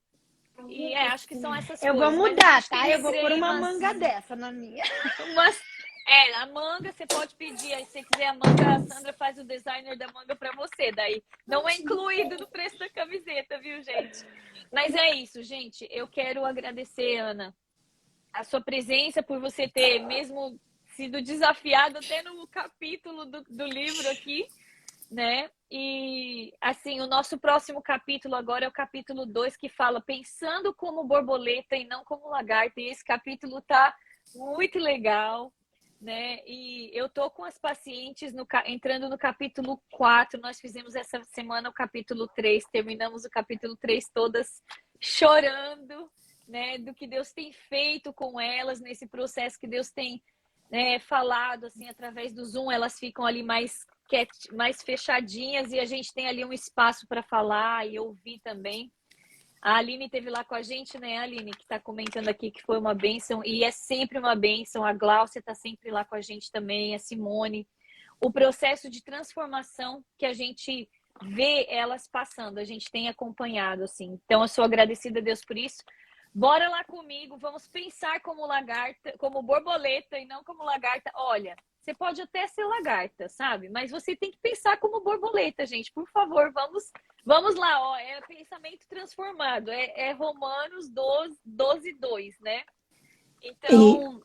E acho que são essas Eu cores. vou mudar, tá? Eu Eu vou pôr uma manga dessa na minha. A manga você pode pedir, aí se você quiser a manga, a Sandra faz o designer da manga pra você, daí não é incluído no preço da camiseta, viu, gente? Mas é isso, gente, eu quero agradecer, Ana, a sua presença, por você ter mesmo sido desafiada até no capítulo do livro aqui, né? E, assim, o nosso próximo capítulo agora é o capítulo 2, que fala pensando como borboleta e não como lagarta, e esse capítulo tá muito legal, né? E eu tô com as pacientes entrando no capítulo 4. Nós fizemos essa semana o capítulo 3, terminamos o capítulo 3 todas chorando, né? Do que Deus tem feito com elas nesse processo que Deus tem, né, falado assim através do Zoom. Elas ficam ali mais fechadinhas e a gente tem ali um espaço para falar e ouvir também. A Aline esteve lá com a gente, né, Aline, que está comentando aqui que foi uma bênção, e é sempre uma bênção. A Gláucia está sempre lá com a gente também, a Simone. O processo de transformação que a gente vê elas passando, a gente tem acompanhado, assim. Então, eu sou agradecida a Deus por isso. Bora lá comigo, vamos pensar como lagarta, como borboleta e não como lagarta. Olha, você pode até ser lagarta, sabe? Mas você tem que pensar como borboleta, gente. Por favor, vamos lá, ó. É pensamento transformado. É Romanos 12:2, né? Então,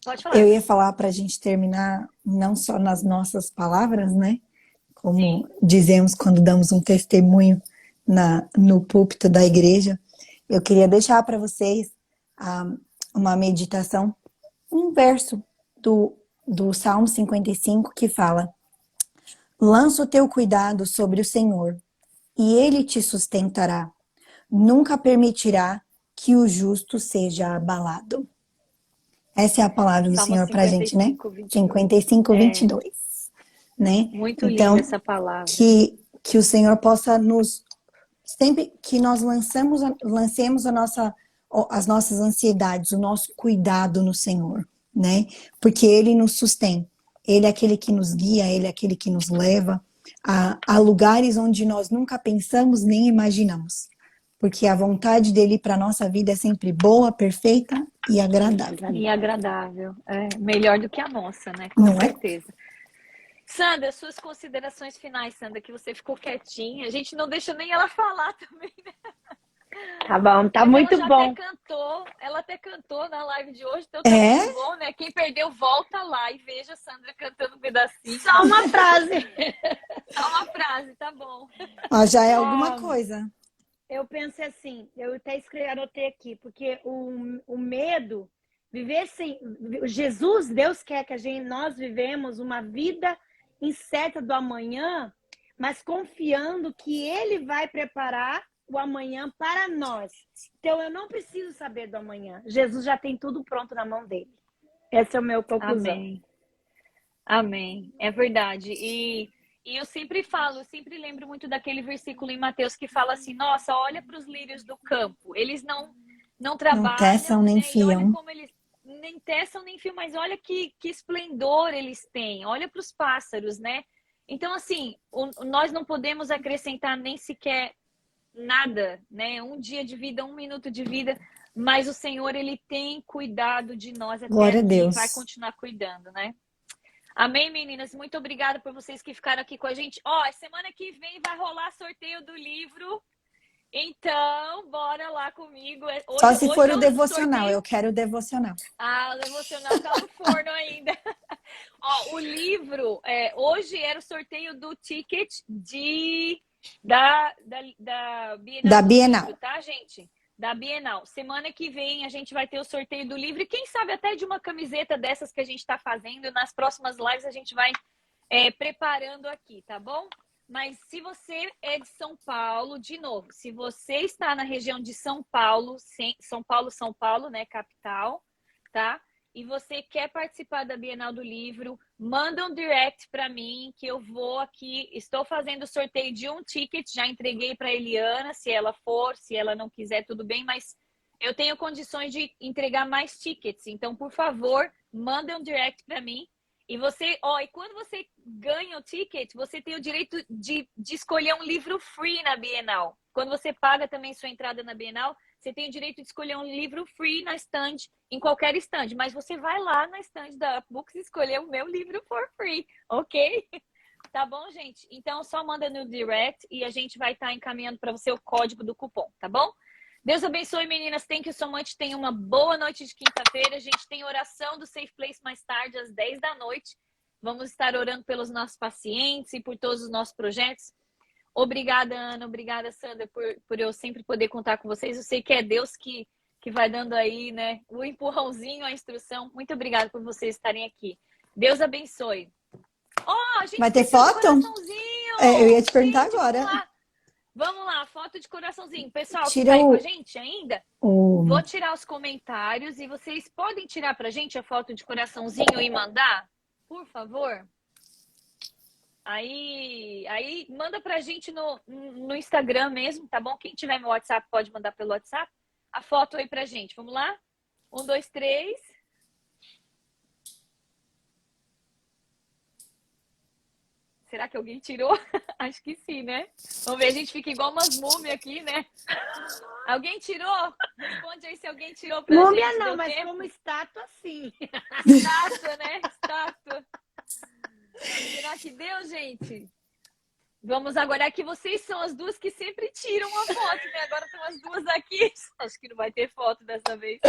pode falar. Eu ia falar para a gente terminar não só nas nossas palavras, né? Como dizemos quando damos um testemunho no púlpito da igreja. Eu queria deixar para vocês uma meditação, um verso do Salmo 55 que fala: lança o teu cuidado sobre o Senhor e Ele te sustentará. Nunca permitirá que o justo seja abalado. Essa é a palavra do Salmo Senhor para a gente, né? 55:22. Né? Muito então, linda essa palavra. Que o Senhor possa sempre que nós lancemos as nossas ansiedades, o nosso cuidado no Senhor, né? Porque Ele nos sustém. Ele é aquele que nos guia, Ele é aquele que nos leva a lugares onde nós nunca pensamos nem imaginamos. Porque a vontade dele para a nossa vida é sempre boa, perfeita e agradável. E agradável. Melhor do que a nossa, né? Com certeza. Sandra, suas considerações finais, Sandra, que você ficou quietinha. A gente não deixa nem ela falar também, né? Tá bom, tá muito bom. Ela até cantou na live de hoje, então tá muito bom, né? Quem perdeu, volta lá e veja a Sandra cantando um pedacinho. Só uma frase. Só uma frase, tá bom. Já é alguma coisa. Eu pensei assim, eu até anotei aqui, porque o medo, Viver sem Jesus, Deus quer que nós vivemos uma vida incerta do amanhã, mas confiando que Ele vai preparar o amanhã para nós. Então, eu não preciso saber do amanhã. Jesus já tem tudo pronto na mão dele. Essa é a minha conclusão. Amém. Amém. É verdade. E eu sempre falo, eu sempre lembro muito daquele versículo em Mateus que fala assim, nossa, olha para os lírios do campo. Eles não trabalham, Não teçam nem né? E olha fiam. como eles nem teçam nem fiam, mas olha que esplendor eles têm. Olha para os pássaros, né? Então, assim, nós não podemos acrescentar nem sequer nada, né? Um dia de vida, um minuto de vida, mas o Senhor, Ele tem cuidado de nós até Glória a aqui e Deus. vai continuar cuidando, né? Amém, meninas? Muito obrigada por vocês que ficaram aqui com a gente. Ó, semana que vem vai rolar sorteio do livro. Então, bora lá comigo. Só se for é o devocional, sorteio. eu quero o devocional. Ah, o devocional tá no forno ainda. Ó, o livro, hoje era o sorteio do ticket da Bienal. Da do Bienal. Livro, tá, gente? Da Bienal. Semana que vem a gente vai ter o sorteio do livro e quem sabe até de uma camiseta dessas que a gente está fazendo. Nas próximas lives a gente vai preparando aqui, tá bom? Mas se você é de São Paulo, de novo, se você está na região de São Paulo, São Paulo, né, capital, tá? E você quer participar da Bienal do Livro, manda um direct para mim, que eu vou aqui, estou fazendo o sorteio de um ticket, já entreguei para Eliana, se ela for, se ela não quiser, tudo bem, mas eu tenho condições de entregar mais tickets, então, por favor, manda um direct para mim. E você, e quando você ganha o ticket, você tem o direito de escolher um livro free na Bienal. Quando você paga também sua entrada na Bienal, você tem o direito de escolher um livro free na stand, em qualquer stand. Mas você vai lá na stand da Upbooks e escolher o meu livro for free, ok? Tá bom, gente? Então, só manda no direct e a gente vai estar encaminhando para você o código do cupom, tá bom? Deus abençoe, meninas. Thank you so much. Tenha uma boa noite de quinta-feira. A gente tem oração do Safe Place mais tarde, às 10 da noite. Vamos estar orando pelos nossos pacientes e por todos os nossos projetos. Obrigada, Ana. Obrigada, Sandra, por eu sempre poder contar com vocês. Eu sei que é Deus que vai dando aí, né, o empurrãozinho, a instrução. Muito obrigada por vocês estarem aqui. Deus abençoe. A gente Vai ter esqueceu do foto? coraçãozinho. Eu ia te perguntar Gente, agora. Vamos lá, foto de coraçãozinho. Pessoal, que Tira tá aí com a gente ainda, o... vou tirar os comentários e vocês podem tirar pra gente a foto de coraçãozinho e mandar? Por favor. Aí manda pra gente no Instagram mesmo, tá bom? Quem tiver meu WhatsApp pode mandar pelo WhatsApp a foto aí pra gente. Vamos lá? 1, 2, 3. Será que alguém tirou? Acho que sim, né? Vamos ver, a gente fica igual umas múmias aqui, né? Alguém tirou? Responde aí se alguém tirou pra Múmia gente. não, Deu mas tempo? como estátua, sim. Estátua, né? Estátua. Será que deu, gente? Vamos agora, que vocês são as duas que sempre tiram a foto, né? Agora estão as duas aqui. Acho que não vai ter foto dessa vez.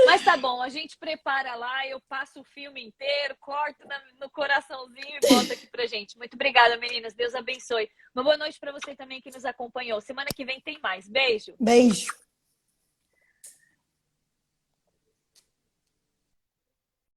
Mas tá bom, a gente prepara lá, eu passo o filme inteiro, corto no coraçãozinho e boto aqui pra gente. Muito obrigada, meninas. Deus abençoe. Uma boa noite pra você também que nos acompanhou. Semana que vem tem mais. Beijo. Beijo.